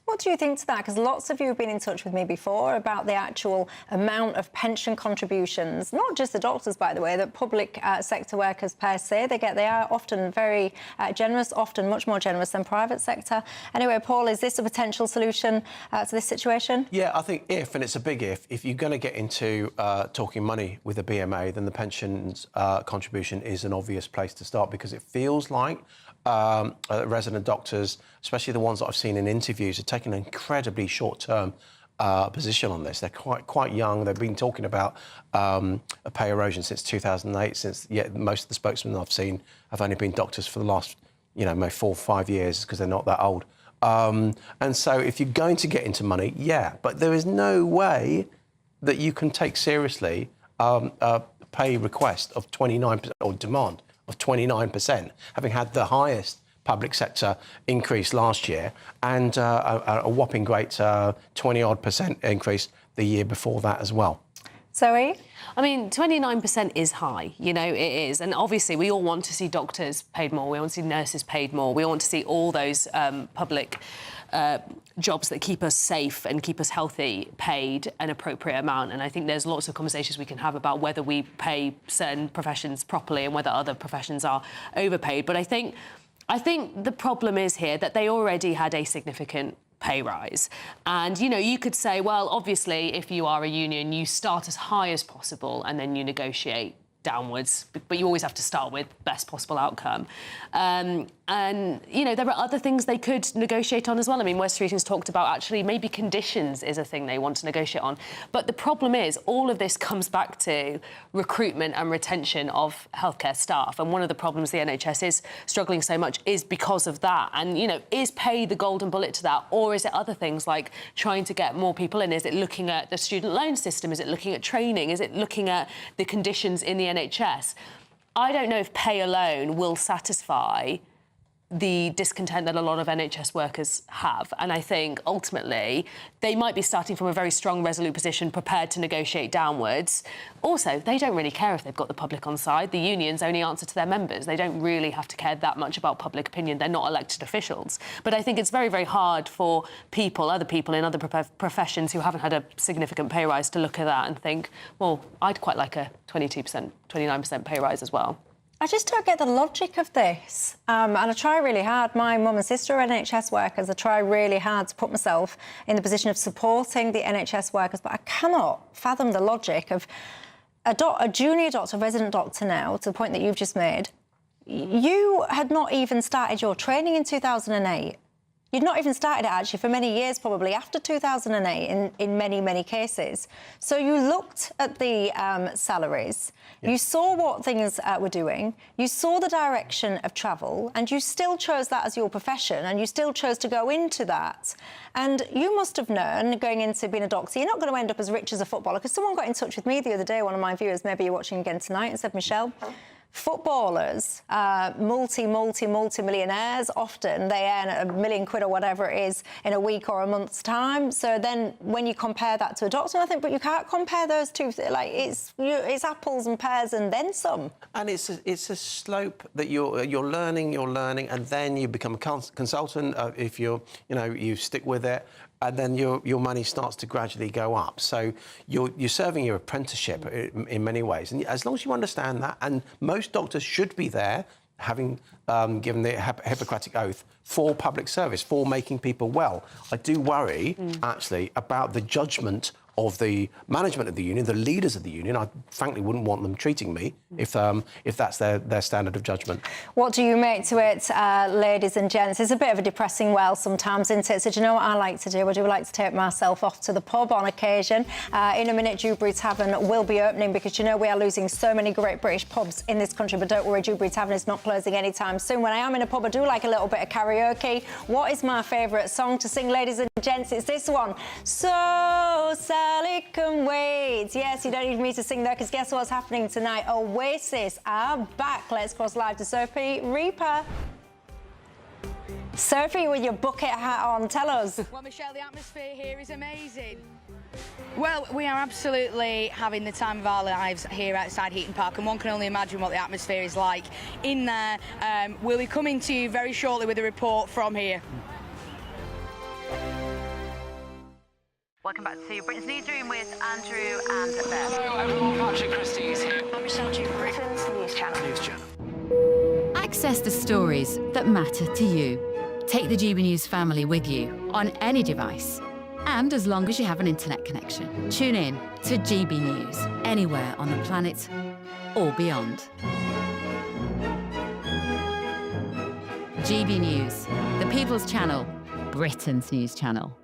What do you think to that? Because lots of you have been in touch with me before about the actual amount of pension contributions, not just the doctors, by the way, that public sector workers per se, they are often very generous, often much more generous than private sector. Anyway, Paul, is this a potential solution to this situation? Yeah, I think and it's a big if you're going to get into talking money with the BMA, then the pensions contribution is an obvious place to start because it feels like resident doctors, especially the ones that I've seen in interviews, are taking an incredibly short-term position on this. They're quite young. They've been talking about a pay erosion since 2008. Most of the spokesmen I've seen have only been doctors for the last, maybe 4 or 5 years because they're not that old. And so if you're going to get into money, yeah, but there is no way that you can take seriously a pay request of 29% or demand of 29%, having had the highest public sector increase last year and a whopping great 20-odd% increase the year before that as well. Zoe? I mean, 29% is high, it is. And obviously, we all want to see doctors paid more. We want to see nurses paid more. We want to see all those public jobs that keep us safe and keep us healthy paid an appropriate amount. And I think there's lots of conversations we can have about whether we pay certain professions properly and whether other professions are overpaid. But I think the problem is here that they already had a significant pay rise. And, you could say, well, obviously, if you are a union, you start as high as possible and then you negotiate downwards, but you always have to start with best possible outcome. And, there are other things they could negotiate on as well. I mean, Wes Streeting's talked about actually maybe conditions is a thing they want to negotiate on. But the problem is all of this comes back to recruitment and retention of healthcare staff. And one of the problems the NHS is struggling so much is because of that. And, is pay the golden bullet to that? Or is it other things like trying to get more people in? Is it looking at the student loan system? Is it looking at training? Is it looking at the conditions in the NHS? I don't know if pay alone will satisfy the discontent that a lot of NHS workers have. And I think ultimately they might be starting from a very strong, resolute position, prepared to negotiate downwards. Also, they don't really care if they've got the public on side. The unions only answer to their members. They don't really have to care that much about public opinion. They're not elected officials. But I think it's very, very hard for other people in other professions who haven't had a significant pay rise to look at that and think, well, I'd quite like a 22%, 29% pay rise as well. I just don't get the logic of this. And I try really hard. My mum and sister are NHS workers. I try really hard to put myself in the position of supporting the NHS workers, but I cannot fathom the logic of a junior doctor, resident doctor now, to the point that you've just made. You had not even started your training in 2008. You'd not even started it, actually, for many years, probably after 2008, in many, many cases. So you looked at the salaries, you saw what things were doing, you saw the direction of travel, and you still chose that as your profession, and you still chose to go into that. And you must have known, going into being a doctor, you're not going to end up as rich as a footballer, because someone got in touch with me the other day, one of my viewers, maybe you're watching again tonight, and said, Michelle, footballers, multi-millionaires, often they earn £1 million or whatever it is in a week or a month's time. So then when you compare that to a doctor, I think, but you can't compare those two. Like, it's apples and pears and then some. And it's a slope that you're learning, and then you become a consultant if you stick with it. And then your money starts to gradually go up. So you're serving your apprenticeship in many ways. And as long as you understand that, and most doctors should be there, having given the Hippocratic Oath for public service, for making people well. I do worry, actually, about the judgment of the management of the union, the leaders of the union. I frankly wouldn't want them treating me if that's their standard of judgment. What do you make to it, ladies and gents? It's a bit of a depressing well sometimes, isn't it? So do you know what I like to do? I do like to take myself off to the pub on occasion. In a minute, Dewberry Tavern will be opening because, you know, we are losing so many great British pubs in this country, but don't worry, Dewberry Tavern is not closing anytime soon. When I am in a pub, I do like a little bit of karaoke. What is my favourite song to sing, ladies and gents? It's this one. So Sally can wait. Yes, you don't need me to sing there, because guess what's happening tonight? Oasis are back. Let's cross live to Sophie Reaper. Sophie, with your bucket hat on, tell us. Well, Michelle, the atmosphere here is amazing. Well, we are absolutely having the time of our lives here outside Heaton Park, and one can only imagine what the atmosphere is like in there. We'll be coming to you very shortly with a report from here. Welcome back to Britain's Newsroom with Andrew and Beth. Hello everyone, Patrick Christie is here. I'm Michelle Dewberry, Britain's News Channel. Access the stories that matter to you. Take the GB News family with you on any device. And as long as you have an internet connection, tune in to GB News anywhere on the planet or beyond. GB News, the People's Channel, Britain's News Channel.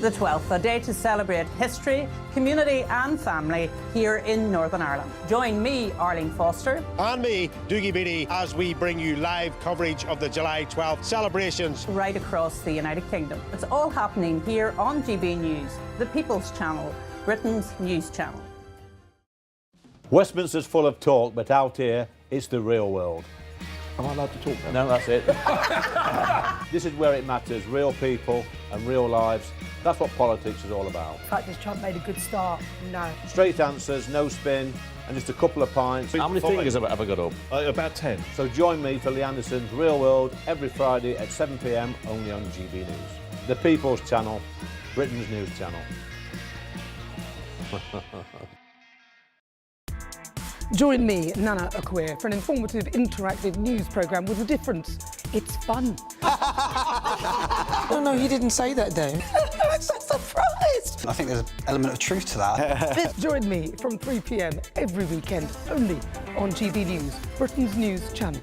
The 12th, a day to celebrate history, community and family here in Northern Ireland. Join me, Arlene Foster. And me, Dougie Beattie, as we bring you live coverage of the July 12th celebrations. Right across the United Kingdom. It's all happening here on GB News, the People's Channel, Britain's News Channel. Westminster's full of talk, but out here, it's the real world. Am I allowed to talk now? No, that's it. This is where it matters, real people and real lives. That's what politics is all about. In fact, this Trump made a good start. No. Straight answers, no spin, and just a couple of pints. How many fingers have I got up? About 10. So join me for Lee Anderson's Real World every Friday at 7 p.m. only on GB News. The People's Channel, Britain's News Channel. Join me, Nana Okoye, for an informative, interactive news programme with a difference. It's fun. No, he didn't say that, Dave. I'm so surprised. I think there's an element of truth to that. Join me from 3 p.m. every weekend, only on GB News, Britain's News Channel.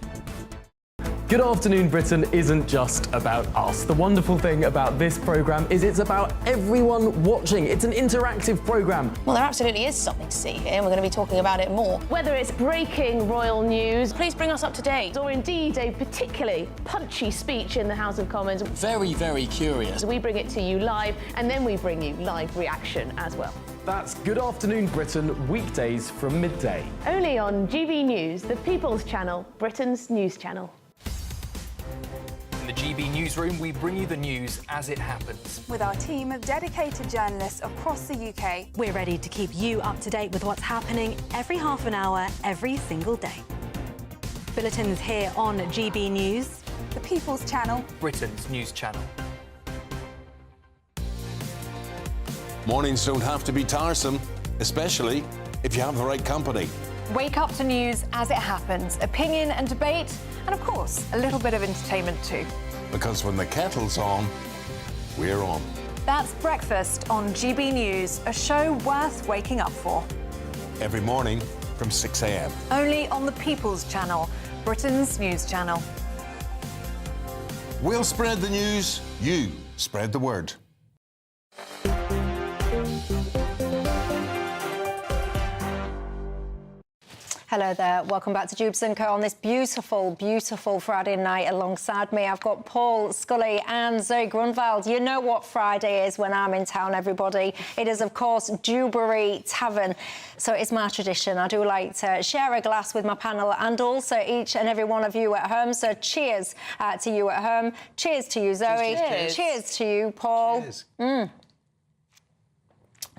Good Afternoon Britain isn't just about us. The wonderful thing about this programme is it's about everyone watching. It's an interactive programme. Well, there absolutely is something to see here, and we're going to be talking about it more. Whether it's breaking royal news, please bring us up to date, or indeed a particularly punchy speech in the House of Commons. Very, very curious. We bring it to you live, and then we bring you live reaction as well. That's Good Afternoon Britain, weekdays from midday. Only on GB News, the People's Channel, Britain's news channel. In the GB Newsroom, we bring you the news as it happens. With our team of dedicated journalists across the UK, we're ready to keep you up to date with what's happening every half an hour, every single day. Bulletins here on GB News, the People's Channel, Britain's news channel. Mornings don't have to be tiresome, especially if you have the right company. Wake up to news as it happens, opinion and debate, and of course, a little bit of entertainment too. Because when the kettle's on, we're on. That's Breakfast on GB News, a show worth waking up for. Every morning from 6 a.m. Only on the People's Channel, Britain's news channel. We'll spread the news, you spread the word. Hello there, welcome back to Dewbs & Co on this beautiful, beautiful Friday night. Alongside me, I've got Paul Scully and Zoe Grunwald. You know what Friday is when I'm in town, everybody. It is, of course, Dewberry Tavern. So it's my tradition. I do like to share a glass with my panel and also each and every one of you at home. So cheers to you at home. Cheers to you, Zoe. Cheers. Cheers to you, Paul. Cheers.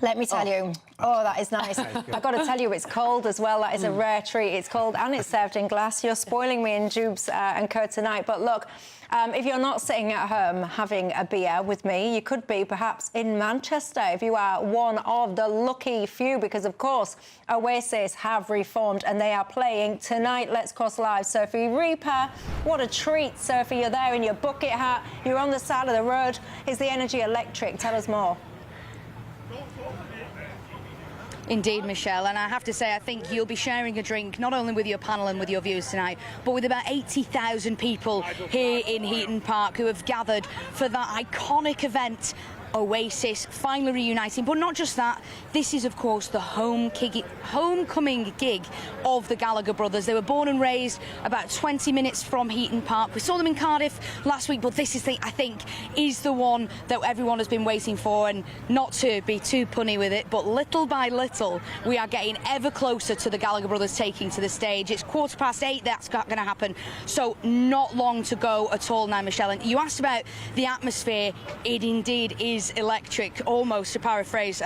Let me tell you. Oh, that is nice. I've got to tell you, it's cold as well. That is a rare treat. It's cold and it's served in glass. You're spoiling me in Dewbs & Co tonight. But look, if you're not sitting at home having a beer with me, you could be perhaps in Manchester if you are one of the lucky few, because, of course, Oasis have reformed and they are playing tonight. Let's Cross Live. Sophie Reaper, what a treat, Sophie. You're there in your bucket hat. You're on the side of the road. Is the energy electric? Tell us more. Indeed, Michelle, and I have to say, I think you'll be sharing a drink not only with your panel and with your viewers tonight, but with about 80,000 people here in Heaton Park who have gathered for that iconic event, Oasis finally reuniting. But not just that, this is of course the homecoming gig of the Gallagher brothers. They were born and raised about 20 minutes from Heaton Park. We saw them in Cardiff last week, but this is I think is the one that everyone has been waiting for. And not to be too punny with it, but little by little we are getting ever closer to the Gallagher brothers taking to the stage. It's 8:15 that's going to happen, so not long to go at all now, Michelle. And you asked about the atmosphere. It indeed is electric, almost to paraphrase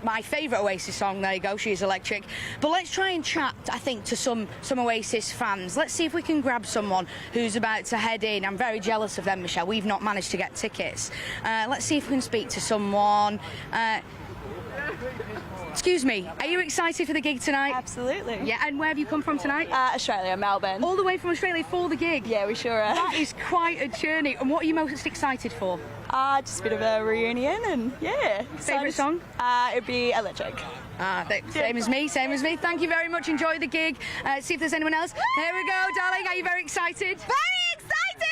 my favourite Oasis song. There you go, she is electric. But let's try and chat, I think, to some Oasis fans. Let's see if we can grab someone who's about to head in. I'm very jealous of them, Michelle. We've not managed to get tickets. Let's see if we can speak to someone. Excuse me, are you excited for the gig tonight? Absolutely. Yeah, and where have you come from tonight? Australia, Melbourne. All the way from Australia for the gig? Yeah, we sure are. That is quite a journey. And what are you most excited for? Just a bit of a reunion and yeah. Favourite song? It'd be Electric. Same as me, same as me. Thank you very much. Enjoy the gig. See if there's anyone else. There we go, darling. Are you very excited? Very excited!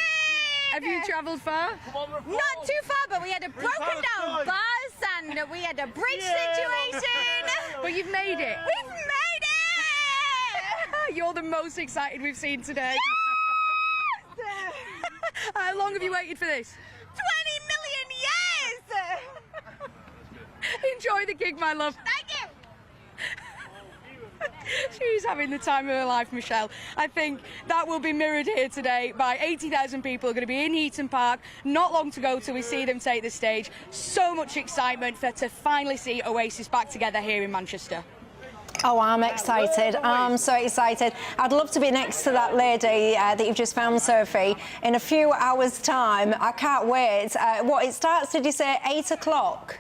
Have you travelled far? Not too far, but we had a broken down bus and we had a bridge situation. But you've made it. We've made it! You're the most excited we've seen today. Yes! How long have you waited for this? 20 million years! Enjoy the gig, my love. Thank you! She's having the time of her life, Michelle. I think that will be mirrored here today by 80,000 people who are going to be in Heaton Park. Not long to go till we see them take the stage. So much excitement to finally see Oasis back together here in Manchester. Oh, I'm excited. I'm so excited. I'd love to be next to that lady that you've just found, Sophie, in a few hours' time. I can't wait. It starts, did you say, 8 o'clock?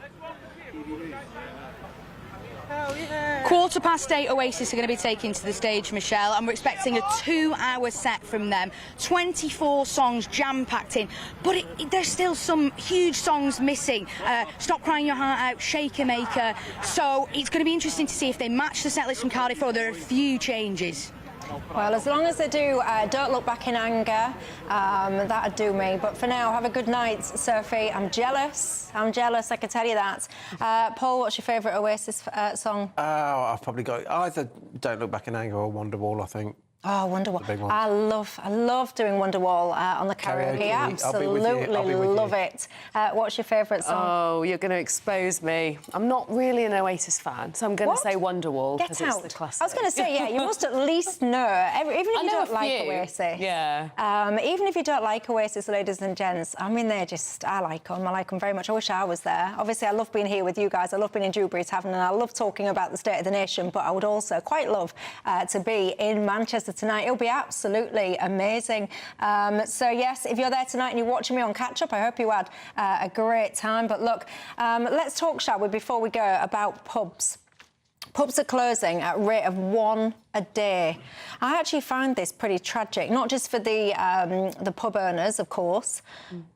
Yeah. 8:15 Oasis are going to be taken to the stage, Michelle, and we're expecting a 2-hour set from them. 24 songs jam-packed in, but there's still some huge songs missing. Stop Crying Your Heart Out, Shaker Maker. So it's going to be interesting to see if they match the set list from Cardiff or there are a few changes. Well, as long as they do, don't look back in anger, that'd do me. But for now, have a good night, Sophie. I'm jealous, I can tell you that. Paul, what's your favourite Oasis song? Oh, I've probably got either Don't Look Back in Anger or Wonderwall, I think. Oh, Wonderwall. I love doing Wonderwall on the karaoke. Absolutely love it. What's your favourite song? Oh, you're going to expose me. I'm not really an Oasis fan, so I'm going to say Wonderwall because it's the classic. I was going to say, yeah, you must at least know, even if you don't like Oasis. Yeah. Even if you don't like Oasis, ladies and gents, I mean, I like them very much. I wish I was there. Obviously, I love being here with you guys. I love being in Dewberry Tavern, and I love talking about the state of the nation, but I would also quite love to be in Manchester tonight. It'll be absolutely amazing. So, yes, if you're there tonight and you're watching me on catch-up, I hope you had a great time. But look, let's talk, shall we, before we go, about pubs. Pubs are closing at a rate of 1 a day. I actually find this pretty tragic, not just for the pub owners, of course,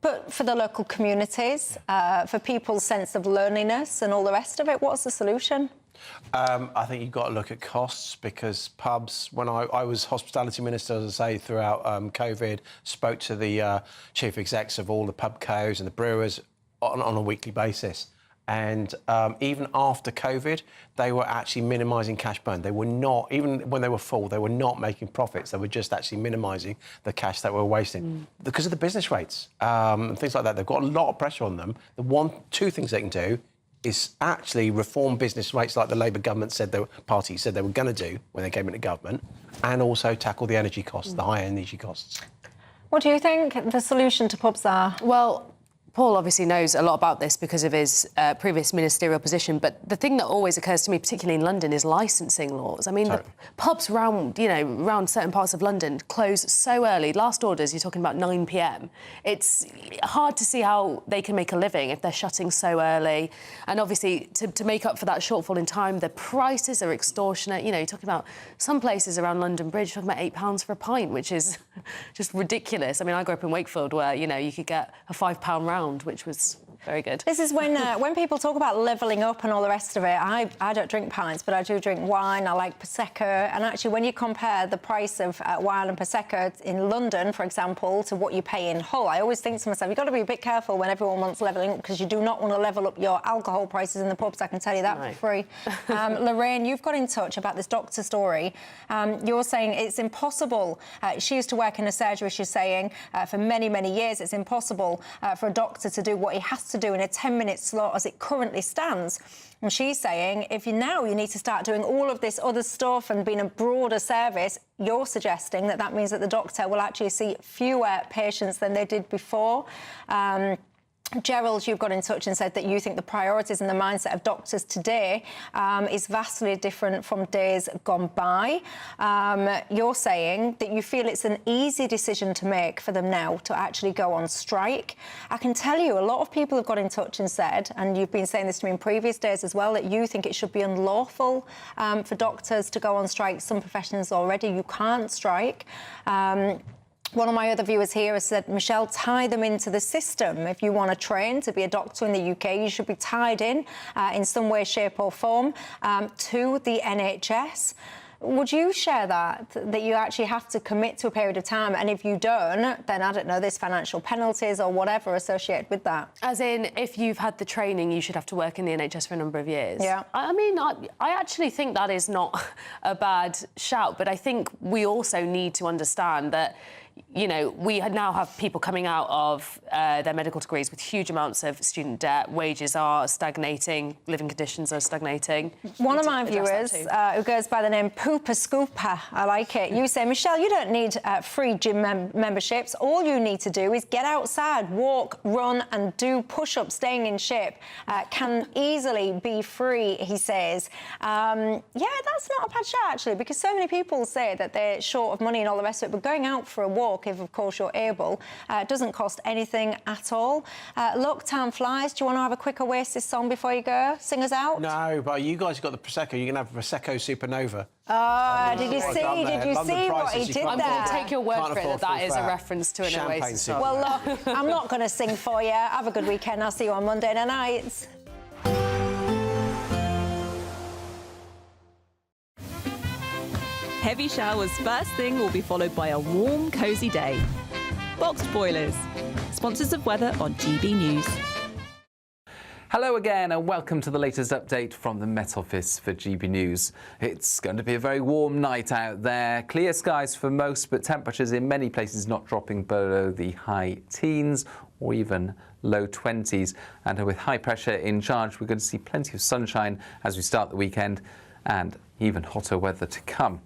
but for the local communities, for people's sense of loneliness and all the rest of it. What's the solution? I think you've got to look at costs, because pubs, when I was hospitality minister, as I say, throughout COVID, spoke to the chief execs of all the pub co's and the brewers on a weekly basis. And even after COVID, they were actually minimising cash burn. They were not, even when they were full, they were not making profits. They were just actually minimising the cash that we're wasting because of the business rates and things like that. They've got a lot of pressure on them. Two things they can do is actually reform business rates like the Labour government party said they were going to do when they came into government, and also tackle the energy costs, the high energy costs. What do you think the solution to pubs are? Well, Paul obviously knows a lot about this because of his previous ministerial position, but the thing that always occurs to me, particularly in London, is licensing laws. I mean, the pubs around certain parts of London close so early. Last orders, you're talking about 9 p.m. It's hard to see how they can make a living if they're shutting so early. And obviously, to make up for that shortfall in time, the prices are extortionate. You know, you're talking about some places around London Bridge, you're talking about £8 for a pint, which is just ridiculous. I mean, I grew up in Wakefield where, you know, you could get a £5 round, which was very good. This is when people talk about levelling up and all the rest of it. I don't drink pints, but I do drink wine. I like Prosecco. And actually, when you compare the price of wine and Prosecco in London, for example, to what you pay in Hull, I always think to myself, you've got to be a bit careful when everyone wants levelling up, because you do not want to level up your alcohol prices in the pubs. I can tell you that for free. Lorraine, you've got in touch about this doctor story. You're saying it's impossible. She used to work in a surgery, she's saying, for many, many years. It's impossible for a doctor to do what he has to do in a 10-minute slot as it currently stands. And she's saying if you need to start doing all of this other stuff and being a broader service, you're suggesting that means that the doctor will actually see fewer patients than they did before. Gerald, you've got in touch and said that you think the priorities and the mindset of doctors today is vastly different from days gone by. You're saying that you feel it's an easy decision to make for them now to actually go on strike. I can tell you a lot of people have got in touch and said, and you've been saying this to me in previous days as well, that you think it should be unlawful for doctors to go on strike. Some professions already, you can't strike. One of my other viewers here has said, Michelle, tie them into the system. If you want to train to be a doctor in the UK, you should be tied in some way, shape or form to the NHS. Would you share that you actually have to commit to a period of time, and if you don't, then, I don't know, there's financial penalties or whatever associated with that? As in, if you've had the training, you should have to work in the NHS for a number of years? Yeah. I mean, I actually think that is not a bad shout, but I think we also need to understand that, you know, we now have people coming out of their medical degrees with huge amounts of student debt. Wages are stagnating, living conditions are stagnating. One of my viewers, who goes by the name Pooper Scooper, I like it. You say, Michelle, you don't need free gym memberships. All you need to do is get outside, walk, run and do push-ups. Staying in shape can easily be free, he says. Yeah, that's not a bad shout, actually, because so many people say that they're short of money and all the rest of it, but going out for a walk, if of course you're able, doesn't cost anything at all. Look, time flies. Do you want to have a quick Oasis song before you go? Sing us out? No, but you guys got the Prosecco. You can have Prosecco Supernova. Oh, did you see what he did there? I'm going to take your word for it that is a reference to an Oasis song. Well, look, I'm not going to sing for you. Have a good weekend. I'll see you on Monday night. Heavy showers first thing will be followed by a warm, cosy day. Boxed boilers, sponsors of weather on GB News. Hello again and welcome to the latest update from the Met Office for GB News. It's going to be a very warm night out there. Clear skies for most, but temperatures in many places not dropping below the high teens or even low 20s. And with high pressure in charge, we're going to see plenty of sunshine as we start the weekend and even hotter weather to come.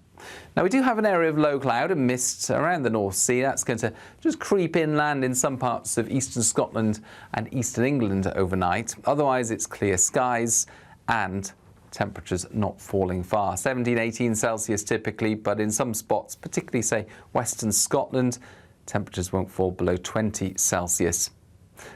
Now, we do have an area of low cloud and mist around the North Sea. That's going to just creep inland in some parts of eastern Scotland and eastern England overnight. Otherwise, it's clear skies and temperatures not falling far. 17, 18 Celsius typically, but in some spots, particularly, say, western Scotland, temperatures won't fall below 20 Celsius.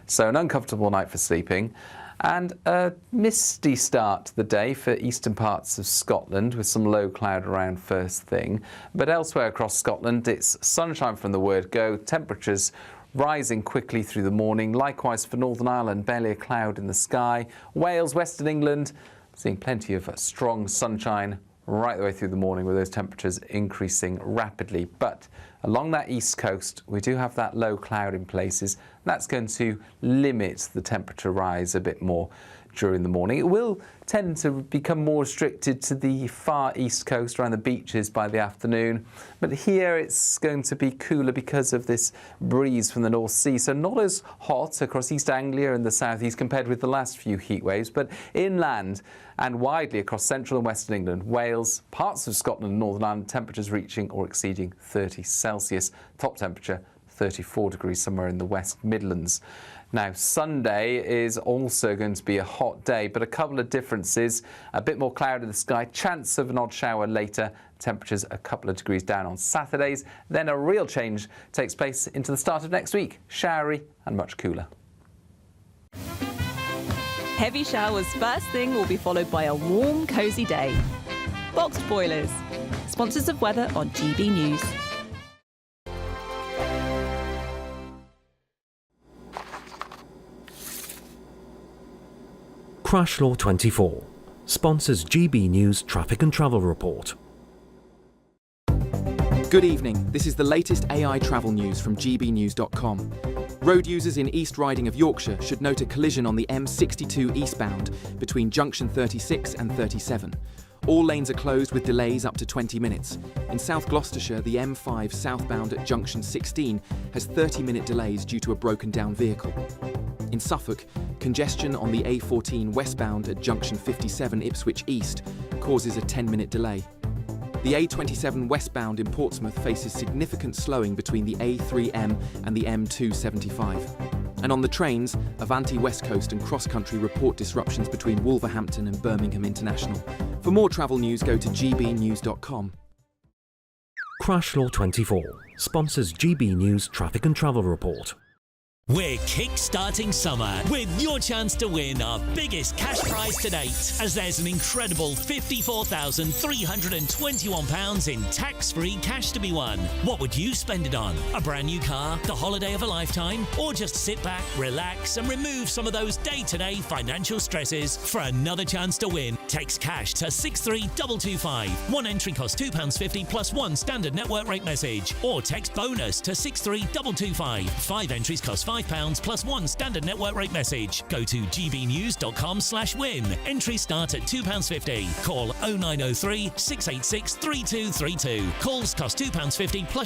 So an uncomfortable night for sleeping. And a misty start to the day for eastern parts of Scotland with some low cloud around first thing. But elsewhere across Scotland, it's sunshine from the word go, temperatures rising quickly through the morning. Likewise for Northern Ireland, barely a cloud in the sky. Wales, Western England, seeing plenty of strong sunshine right the way through the morning with those temperatures increasing rapidly. But along that east coast, we do have that low cloud in places. That's going to limit the temperature rise a bit more during the morning. It will tend to become more restricted to the far east coast around the beaches by the afternoon. But here it's going to be cooler because of this breeze from the North Sea. So not as hot across East Anglia and the southeast compared with the last few heat waves, but inland and widely across central and western England, Wales, parts of Scotland and Northern Ireland, temperatures reaching or exceeding 30 Celsius. Top temperature 34 degrees somewhere in the West Midlands. Now, Sunday is also going to be a hot day, but a couple of differences. A bit more cloud in the sky, chance of an odd shower later, temperatures a couple of degrees down on Saturdays. Then a real change takes place into the start of next week, showery and much cooler. Heavy showers first thing will be followed by a warm, cosy day. Boxed boilers, sponsors of weather on GB News. Crash Law 24 sponsors GB News Traffic and Travel Report. Good evening. This is the latest AI travel news from gbnews.com. Road users in East Riding of Yorkshire should note a collision on the M62 eastbound between junction 36 and 37. All lanes are closed with delays up to 20 minutes. In South Gloucestershire, the M5 southbound at junction 16 has 30-minute delays due to a broken down vehicle. In Suffolk, congestion on the A14 westbound at junction 57 Ipswich East causes a 10-minute delay. The A27 westbound in Portsmouth faces significant slowing between the A3M and the M275. And on the trains, Avanti West Coast and Cross Country report disruptions between Wolverhampton and Birmingham International. For more travel news, go to gbnews.com. Crash Law 24 sponsors GB News Traffic and Travel Report. We're kick-starting summer with your chance to win our biggest cash prize to date, as there's an incredible £54,321 in tax-free cash to be won. What would you spend it on? A brand new car, the holiday of a lifetime, or just sit back, relax and remove some of those day-to-day financial stresses? For another chance to win, text cash to 63225. One entry costs £2.50 plus one standard network rate message, or text bonus to 63225. 5 entries cost £5 plus one standard network rate message. Go to gbnews.com/win. Entries start at £2.50. Call 0903 686 3232. Calls cost £2.50 plus your